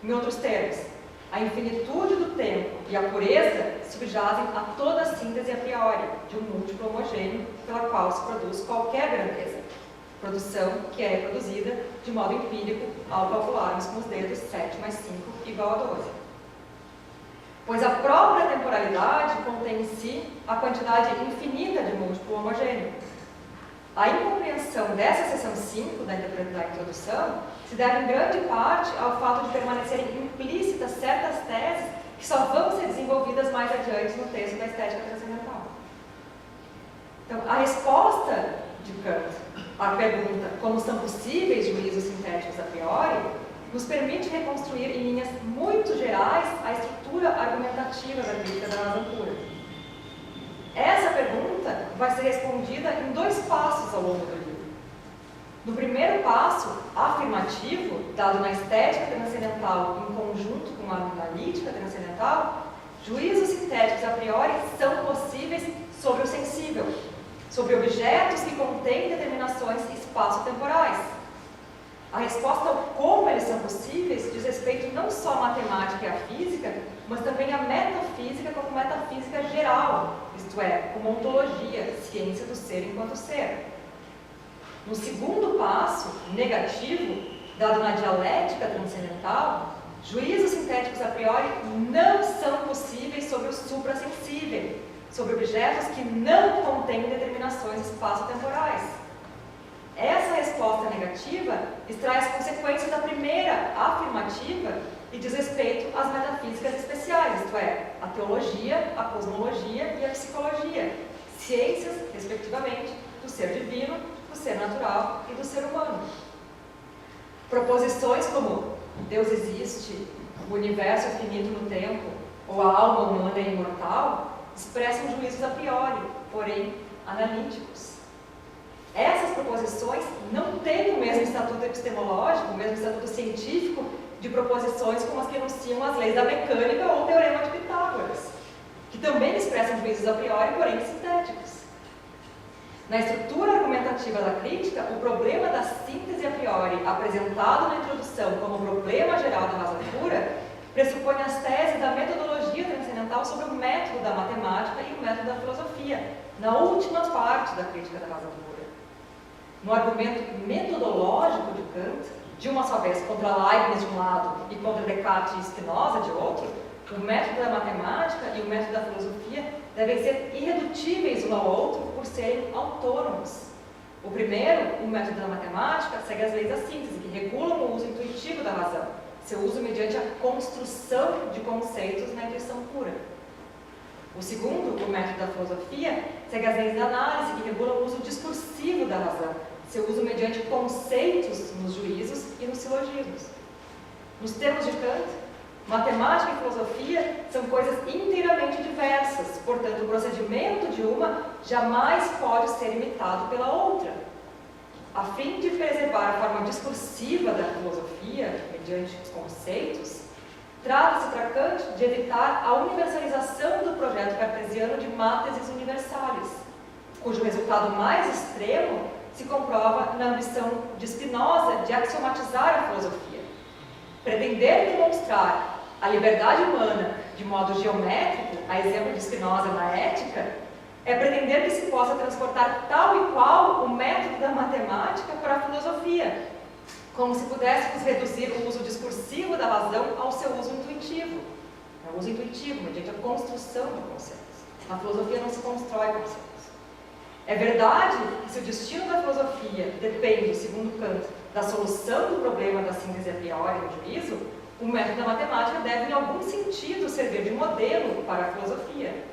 Em outros termos, a infinitude do tempo e a pureza subjazem a toda a síntese a priori de um múltiplo homogêneo pela qual se produz qualquer grandeza, produção que é reproduzida de modo empírico ao calcularmos com os dedos 7 mais 5 igual a 12. Pois a própria temporalidade contém em si a quantidade infinita de múltiplo homogêneo. A incompreensão dessa seção 5 da introdução se deve em grande parte ao fato de permanecerem implícitas certas teses que só vão ser desenvolvidas mais adiante no texto da estética transcendental. Então, a resposta de Kant à pergunta como são possíveis juízos sintéticos a priori, nos permite reconstruir em linhas muito gerais a estrutura argumentativa da crítica da razão pura. Essa pergunta vai ser respondida em 2 passos ao longo do livro. No primeiro passo, afirmativo, dado na estética transcendental em conjunto com a analítica transcendental, juízos sintéticos a priori são possíveis sobre o sensível, sobre objetos que contêm determinações espaço-temporais. A resposta ao como eles são possíveis diz respeito não só à matemática e à física, mas também à metafísica como metafísica geral, isto é, como ontologia, ciência do ser enquanto ser. No segundo passo, negativo, dado na dialética transcendental, juízos sintéticos a priori não são possíveis sobre o suprassensível, sobre objetos que não contêm determinações espaço-temporais. Essa resposta negativa extrai as consequências da primeira afirmativa e diz respeito às metafísicas especiais, isto é, a teologia, a cosmologia e a psicologia, ciências, respectivamente, do ser divino, do ser natural e do ser humano. Proposições como Deus existe, o universo é finito no tempo, ou a alma humana é imortal, expressam juízos a priori, porém analíticos. Essas proposições não têm o mesmo estatuto epistemológico, o mesmo estatuto científico de proposições como as que enunciam as leis da mecânica ou o teorema de Pitágoras, que também expressam juízos a priori, porém sintéticos. Na estrutura argumentativa da crítica, o problema da síntese a priori, apresentado na introdução como problema geral da razão pura, pressupõe as teses da metodologia transcendental sobre o método da matemática e o método da filosofia, na última parte da crítica da razão pura. No argumento metodológico de Kant, de uma só vez contra Leibniz de um lado e contra Descartes e Spinoza de outro, o método da matemática e o método da filosofia devem ser irredutíveis um ao outro por serem autônomos. O primeiro, o método da matemática, segue as leis da síntese, que regulam o uso intuitivo da razão, seu uso mediante a construção de conceitos na intuição pura. O segundo, o método da filosofia, segue as leis da análise, que regulam o uso discursivo da razão, seu uso mediante conceitos nos juízos e nos silogismos. Nos termos de Kant, matemática e filosofia são coisas inteiramente diversas, portanto, o procedimento de uma jamais pode ser imitado pela outra. A fim de preservar a forma discursiva da filosofia, mediante os conceitos, trata-se para Kant de evitar a universalização do projeto cartesiano de máteses universales, cujo resultado mais extremo se comprova na ambição de Spinoza de axiomatizar a filosofia. Pretender demonstrar a liberdade humana de modo geométrico, a exemplo de Spinoza na ética, é pretender que se possa transportar tal e qual o método da matemática para a filosofia, como se pudéssemos reduzir o uso discursivo da razão ao seu uso intuitivo. É o uso intuitivo, mediante a construção de conceitos. Na filosofia não se constrói conceitos. É verdade que se o destino da filosofia depende, segundo Kant, da solução do problema da síntese a priori no juízo, o método da matemática deve, em algum sentido, servir de modelo para a filosofia.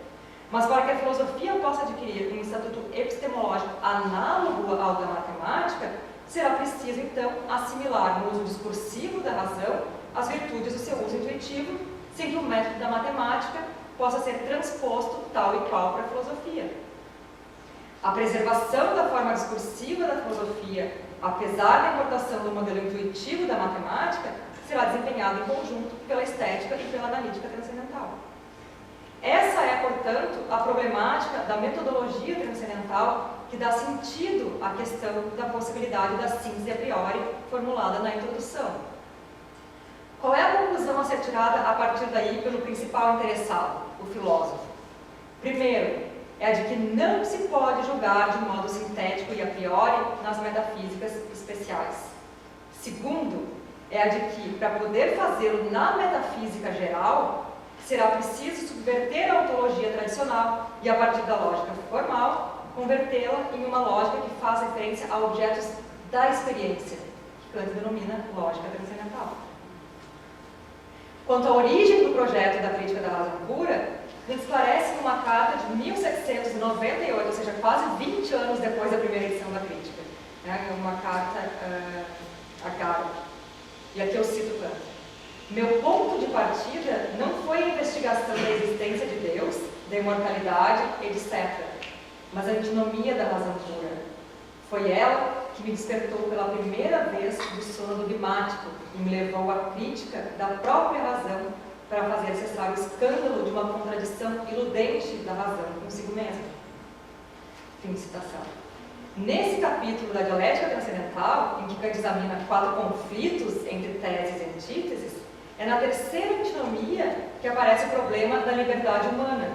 Mas para que a filosofia possa adquirir um estatuto epistemológico análogo ao da matemática, será preciso, então, assimilar no uso discursivo da razão as virtudes do seu uso intuitivo, sem que o método da matemática possa ser transposto tal e qual para a filosofia. A preservação da forma discursiva da filosofia, apesar da importação do modelo intuitivo da matemática, será desempenhada em conjunto pela estética e pela analítica transcendental. Essa é, portanto, a problemática da metodologia transcendental que dá sentido à questão da possibilidade da síntese a priori formulada na introdução. Qual é a conclusão a ser tirada a partir daí pelo principal interessado, o filósofo? Primeiro, é a de que não se pode julgar de modo sintético e a priori nas metafísicas especiais. Segundo, é a de que, para poder fazê-lo na metafísica geral, será preciso subverter a ontologia tradicional e, a partir da lógica formal, convertê-la em uma lógica que faz referência a objetos da experiência, que Kant denomina lógica transcendental. Quanto à origem do projeto da crítica da razão pura, Kant esclarece numa carta de 1798, ou seja, quase 20 anos depois da primeira edição da crítica. É uma carta a Garo. E aqui eu cito Kant. Meu ponto de partida não foi a investigação da existência de Deus, da imortalidade, etc., mas a antinomia da razão pura. Foi ela que me despertou pela primeira vez do sono dogmático e me levou à crítica da própria razão para fazer cessar o escândalo de uma contradição iludente da razão consigo mesma. Fim de citação. Nesse capítulo da dialética transcendental, em que Kant examina 4 conflitos entre teses e antíteses, é na terceira antinomia que aparece o problema da liberdade humana,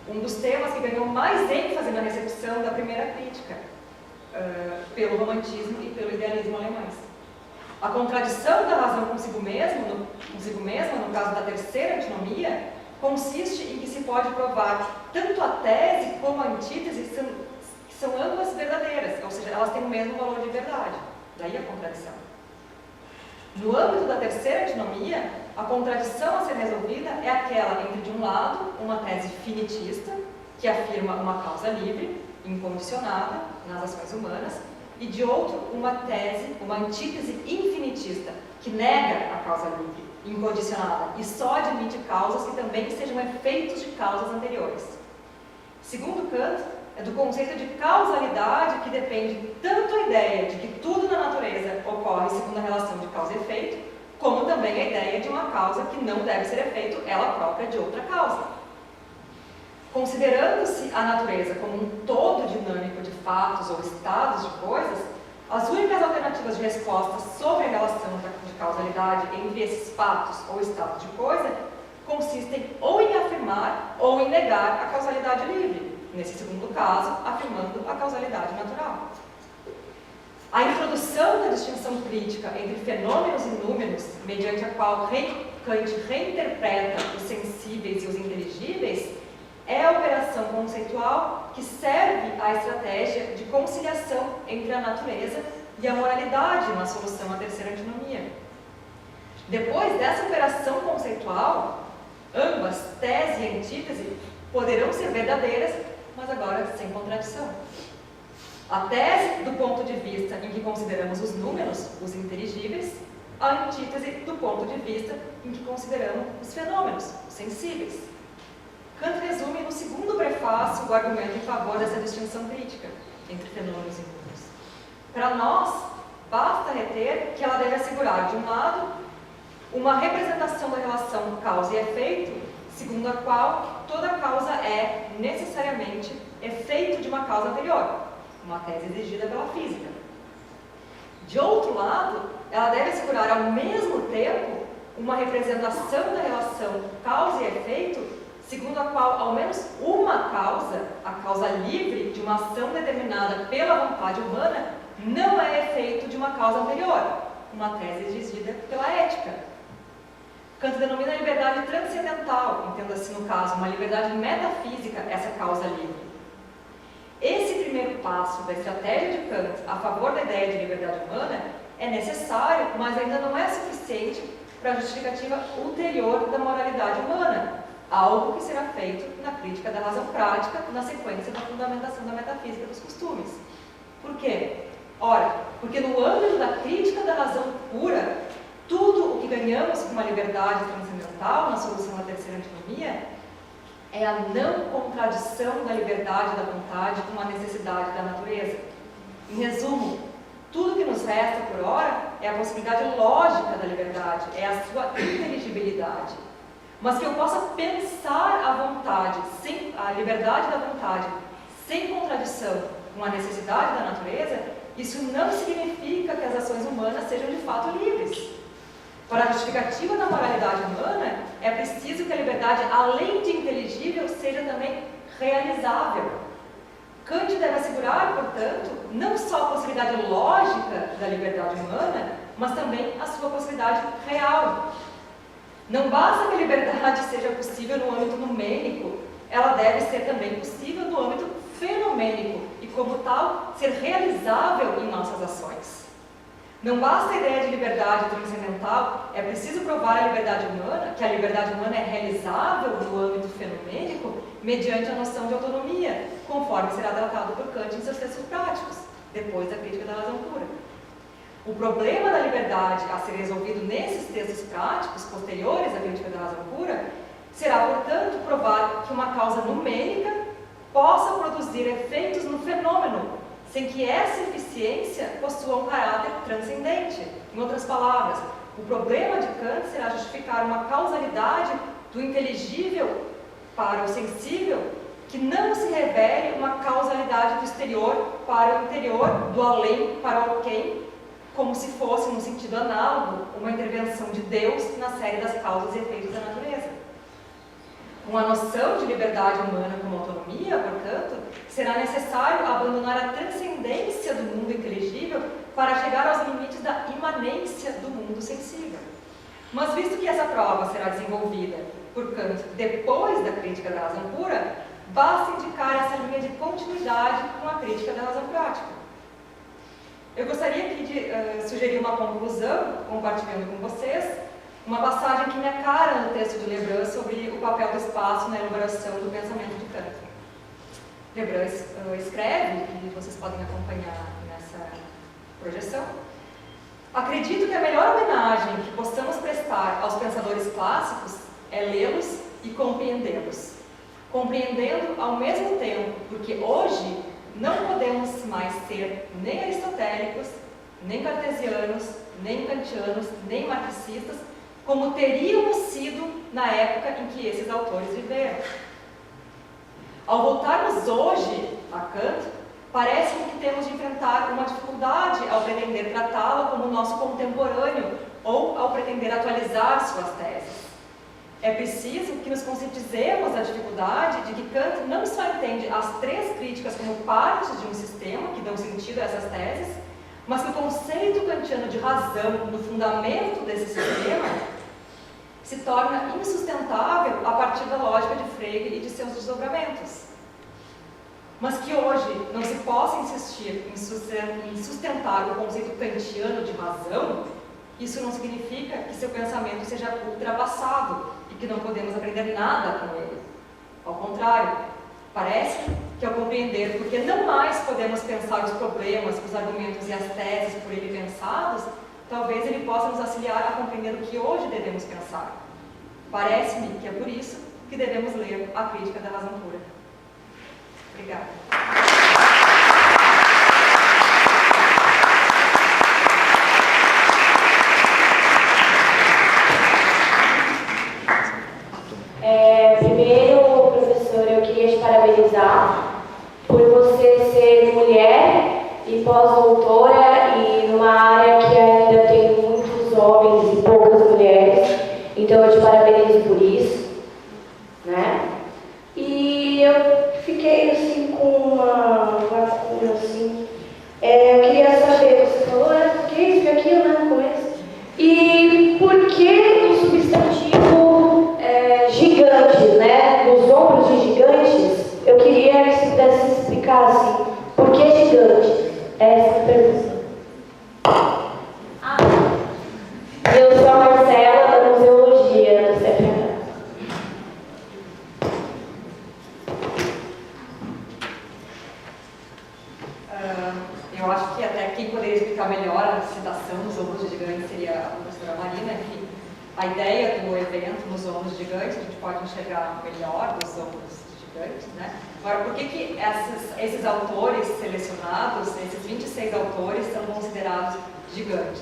um dos temas que ganhou mais ênfase na recepção da primeira crítica, pelo romantismo e pelo idealismo alemães. A contradição da razão consigo mesma, no caso da terceira antinomia, consiste em que se pode provar tanto a tese como a antítese que são ambas verdadeiras, ou seja, elas têm o mesmo valor de verdade. Daí a contradição. No âmbito da terceira antinomia, a contradição a ser resolvida é aquela entre, de um lado, uma tese finitista, que afirma uma causa livre, incondicionada nas ações humanas, e de outro, uma antítese infinitista, que nega a causa livre, incondicionada, e só admite causas que também sejam efeitos de causas anteriores. Segundo Kant, é do conceito de causalidade que depende tanto a ideia de que tudo na natureza ocorre segundo a relação de causa e efeito, como também a ideia de uma causa que não deve ser efeito ela própria de outra causa. Considerando-se a natureza como um todo dinâmico de fatos ou estados de coisas, as únicas alternativas de resposta sobre a relação de causalidade entre esses fatos ou estados de coisa consistem ou em afirmar ou em negar a causalidade livre, nesse segundo caso, afirmando a causalidade natural. A introdução da distinção crítica entre fenômenos e números, mediante a qual Kant reinterpreta os sensíveis e os inteligíveis, é a operação conceitual que serve à estratégia de conciliação entre a natureza e a moralidade na solução à terceira antinomia. Depois dessa operação conceitual, ambas, tese e antítese, poderão ser verdadeiras, mas agora sem contradição. A tese, do ponto de vista em que consideramos os números, os inteligíveis, a antítese, do ponto de vista em que consideramos os fenômenos, os sensíveis. Kant resume no segundo prefácio o argumento em favor dessa distinção crítica entre fenômenos e números. Para nós, basta reter que ela deve assegurar, de um lado, uma representação da relação causa e efeito, segundo a qual toda causa é, necessariamente, efeito de uma causa anterior, uma tese exigida pela física. De outro lado, ela deve assegurar, ao mesmo tempo, uma representação da relação causa e efeito, segundo a qual, ao menos uma causa, a causa livre de uma ação determinada pela vontade humana, não é efeito de uma causa anterior, uma tese exigida pela ética. Kant denomina a liberdade transcendental, entenda-se no caso, uma liberdade metafísica, essa causa livre. Esse primeiro passo da estratégia de Kant a favor da ideia de liberdade humana é necessário, mas ainda não é suficiente para a justificativa ulterior da moralidade humana, algo que será feito na crítica da razão prática na sequência da fundamentação da metafísica dos costumes. Por quê? Ora, porque no âmbito da crítica da razão pura, tudo o que ganhamos com uma liberdade transcendental na solução da terceira antinomia é a não contradição da liberdade da vontade com a necessidade da natureza. Em resumo, tudo que nos resta por ora é a possibilidade lógica da liberdade, é a sua inteligibilidade. Mas que eu possa pensar a vontade, a liberdade da vontade, sem contradição com a necessidade da natureza, isso não significa que as ações humanas sejam de fato livres. Para a justificativa da moralidade humana, é preciso que a liberdade, além de inteligível, seja também realizável. Kant deve assegurar, portanto, não só a possibilidade lógica da liberdade humana, mas também a sua possibilidade real. Não basta que a liberdade seja possível no âmbito numérico, ela deve ser também possível no âmbito fenomênico e, como tal, ser realizável em nossas ações. Não basta a ideia de liberdade transcendental, é preciso provar a liberdade humana, que a liberdade humana é realizável no âmbito fenomênico, mediante a noção de autonomia, conforme será tratado por Kant em seus textos práticos, depois da crítica da razão pura. O problema da liberdade a ser resolvido nesses textos práticos, posteriores à crítica da razão pura, será, portanto, provar que uma causa numérica possa produzir efeitos no fenômeno, sem que essa eficiência possua um caráter transcendente. Em outras palavras, o problema de Kant será justificar uma causalidade do inteligível para o sensível que não se revele uma causalidade do exterior para o interior, do além para o quem, como se fosse, num sentido análogo, uma intervenção de Deus na série das causas e efeitos da natureza. Com a noção de liberdade humana como autonomia, portanto, será necessário abandonar a transcendência do mundo inteligível para chegar aos limites da imanência do mundo sensível. Mas visto que essa prova será desenvolvida por Kant depois da crítica da razão pura, basta indicar essa linha de continuidade com a crítica da razão prática. Eu gostaria aqui de sugerir uma conclusão, compartilhando com vocês, uma passagem que me é cara no texto de Lebrun sobre o papel do espaço na elaboração do pensamento de Kant. Lebrun escreve, e vocês podem acompanhar nessa projeção: acredito que a melhor homenagem que possamos prestar aos pensadores clássicos é lê-los e compreendê-los. Compreendendo ao mesmo tempo, porque hoje não podemos mais ser nem aristotélicos, nem cartesianos, nem kantianos, nem marxistas, como teríamos sido na época em que esses autores viveram. Ao voltarmos hoje a Kant, parece-me que temos de enfrentar uma dificuldade ao pretender tratá-lo como nosso contemporâneo ou ao pretender atualizar suas teses. É preciso que nos conscientizemos da dificuldade de que Kant não só entende as três críticas como partes de um sistema que dão sentido a essas teses, mas que o conceito kantiano de razão no fundamento desse sistema se torna insustentável a partir da lógica de Frege e de seus desdobramentos. Mas que hoje não se possa insistir em sustentar o conceito kantiano de razão, isso não significa que seu pensamento seja ultrapassado e que não podemos aprender nada com ele. Ao contrário, parece que ao compreender porque não mais podemos pensar os problemas, os argumentos e as teses por ele pensados, talvez ele possa nos auxiliar a compreender o que hoje devemos pensar. Parece-me que é por isso que devemos ler a crítica da razão pura. Obrigada. Primeiro, professor, eu queria te parabenizar por você ser mulher e pós-doutora e numa área que ainda tem muitos homens e poucas mulheres. Então eu te parabenizo por isso, né? E eu fiquei assim com uma lacuna assim. Eu queria saber, você falou, por que isso e aquilo, né, no começo? E por que o substantivo gigantes, né? Nos ombros de gigantes, eu queria que você pudesse explicar assim, por que gigantes? Essa é a pergunta. Eu sou a Marcela, da Museologia do CFA. Eu acho que até quem poderia explicar melhor a citação dos ombros de gigantes seria a professora Marina. Enfim, a ideia do evento nos ombros de gigantes, a gente pode enxergar melhor dos ombros de gigantes, né? Agora, por que esses autores selecionados, esses 26 autores, são considerados gigantes,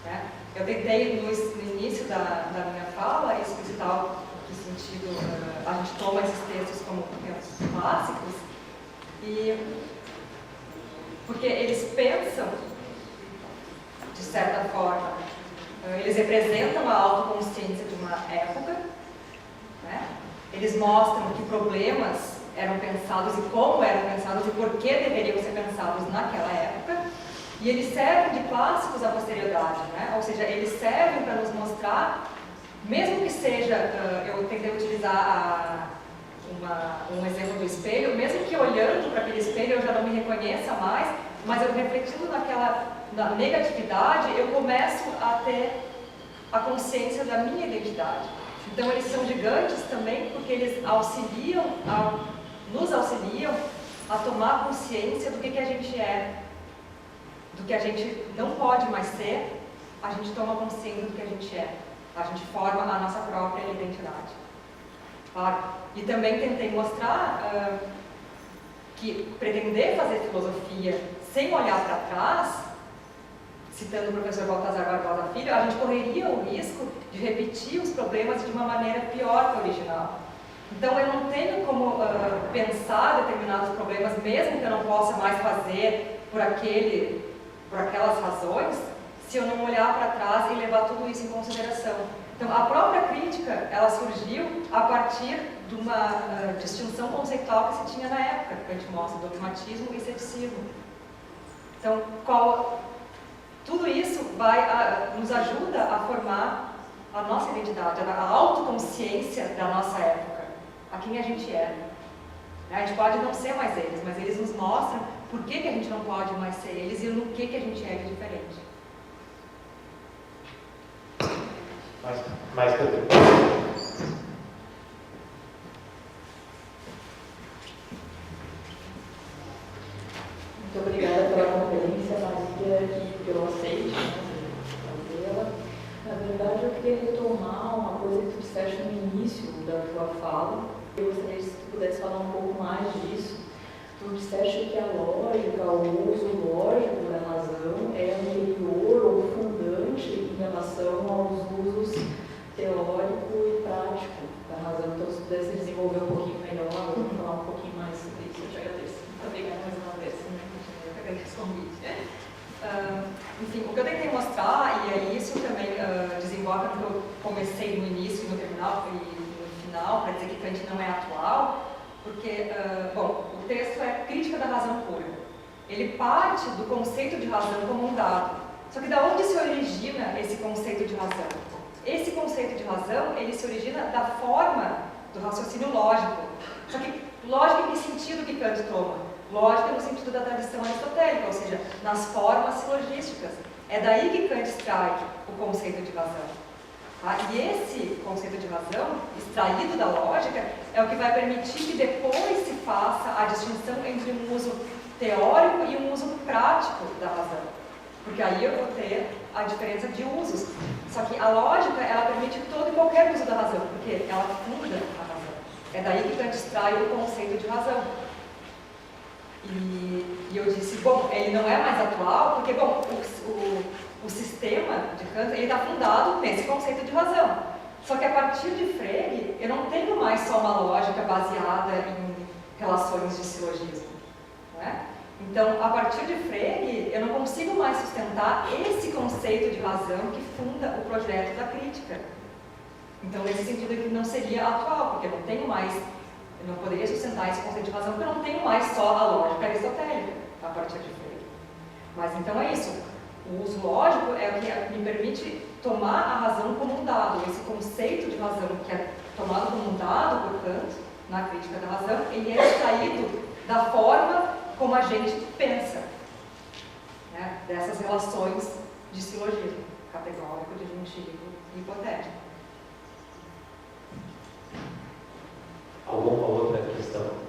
né? Eu tentei, no início da minha fala, explicitar que sentido a gente toma esses textos como textos clássicos, porque eles pensam, de certa forma, eles representam a autoconsciência de uma época, né? Eles mostram que problemas eram pensados e como eram pensados e por que deveriam ser pensados naquela época. E eles servem de clássicos à posterioridade, né? Ou seja, eles servem para nos mostrar, mesmo que seja, eu tentei utilizar um exemplo do espelho, mesmo que olhando para aquele espelho eu já não me reconheça mais, mas eu refletindo na negatividade, eu começo a ter a consciência da minha identidade. Então eles são gigantes também porque eles nos auxiliam a tomar consciência do que a gente é, do que a gente não pode mais ser, a gente toma consciência do que a gente é. A gente forma a nossa própria identidade. Claro. E também tentei mostrar que pretender fazer filosofia sem olhar para trás, citando o professor Baltazar Barbosa Filho, a gente correria o risco de repetir os problemas de uma maneira pior que a original. Então eu não tenho como pensar determinados problemas, mesmo que eu não possa mais fazer por aquelas razões, se eu não olhar para trás e levar tudo isso em consideração. Então, a própria crítica, ela surgiu a partir de uma distinção conceitual que se tinha na época, que a gente mostra, dogmatismo e ceticismo. Então, tudo isso nos ajuda a formar a nossa identidade, a autoconsciência da nossa época, a quem a gente é. A gente pode não ser mais eles, mas eles nos mostram por que a gente não pode mais ser eles e no que a gente é de diferente. Mais Pedro. Muito obrigada pela conferência, Maria, e pelo aceite fazê-la. Na verdade, eu queria retomar uma coisa que tu disseste no início da tua fala. Eu gostaria que tu pudesse falar um pouco mais disso. Tu disseste que a lógica, o uso lógico da razão é anterior ou fundante em relação aos usos teórico e prático da razão. Então, se pudesse desenvolver um pouquinho melhor, vamos falar um pouquinho mais sobre isso, eu te agradeço. Muito obrigada mais uma vez. Eu agradeço o convite. Enfim, o que eu tentei mostrar, e aí isso também desemboca no que eu comecei no início e no final, para dizer que Kant não é atual, porque, o texto é Crítica da Razão Pura. Ele parte do conceito de razão como um dado. Só que da onde se origina esse conceito de razão? Esse conceito de razão, ele se origina da forma do raciocínio lógico. Só que lógica em que sentido que Kant toma? Lógica no sentido da tradição aristotélica, ou seja, nas formas silogísticas. É daí que Kant extrai o conceito de razão. Tá? E esse conceito de razão, extraído da lógica, é o que vai permitir que depois se faça a distinção entre um uso teórico e um uso prático da razão. Porque aí eu vou ter a diferença de usos. Só que a lógica, ela permite todo e qualquer uso da razão, porque ela funda a razão. É daí que Kant extrai o conceito de razão. E eu disse, ele não é mais atual, porque, o sistema de Kant, ele está fundado nesse conceito de razão. Só que a partir de Frege, eu não tenho mais só uma lógica baseada em relações de silogismo. Não é? Então, a partir de Frege, eu não consigo mais sustentar esse conceito de razão que funda o projeto da crítica. Então, nesse sentido, ele não seria atual, porque eu não tenho mais, eu não poderia sustentar esse conceito de razão, porque eu não tenho mais só a lógica aristotélica a partir de Frege. Mas então é isso. O uso lógico é o que me permite tomar a razão como um dado. Esse conceito de razão que é tomado como um dado por Kant, na crítica da razão, ele é extraído da forma como a gente pensa, né? Dessas relações de silogismo, categórico, disjuntivo e hipotético. Alguma outra questão?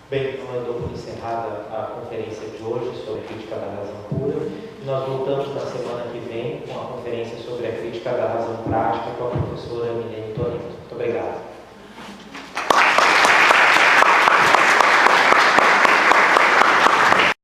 Bem, então eu dou por encerrada a conferência de hoje sobre a crítica da razão pura. E nós voltamos na semana que vem com a conferência sobre a crítica da razão prática com a professora Milene Torino. Muito obrigado.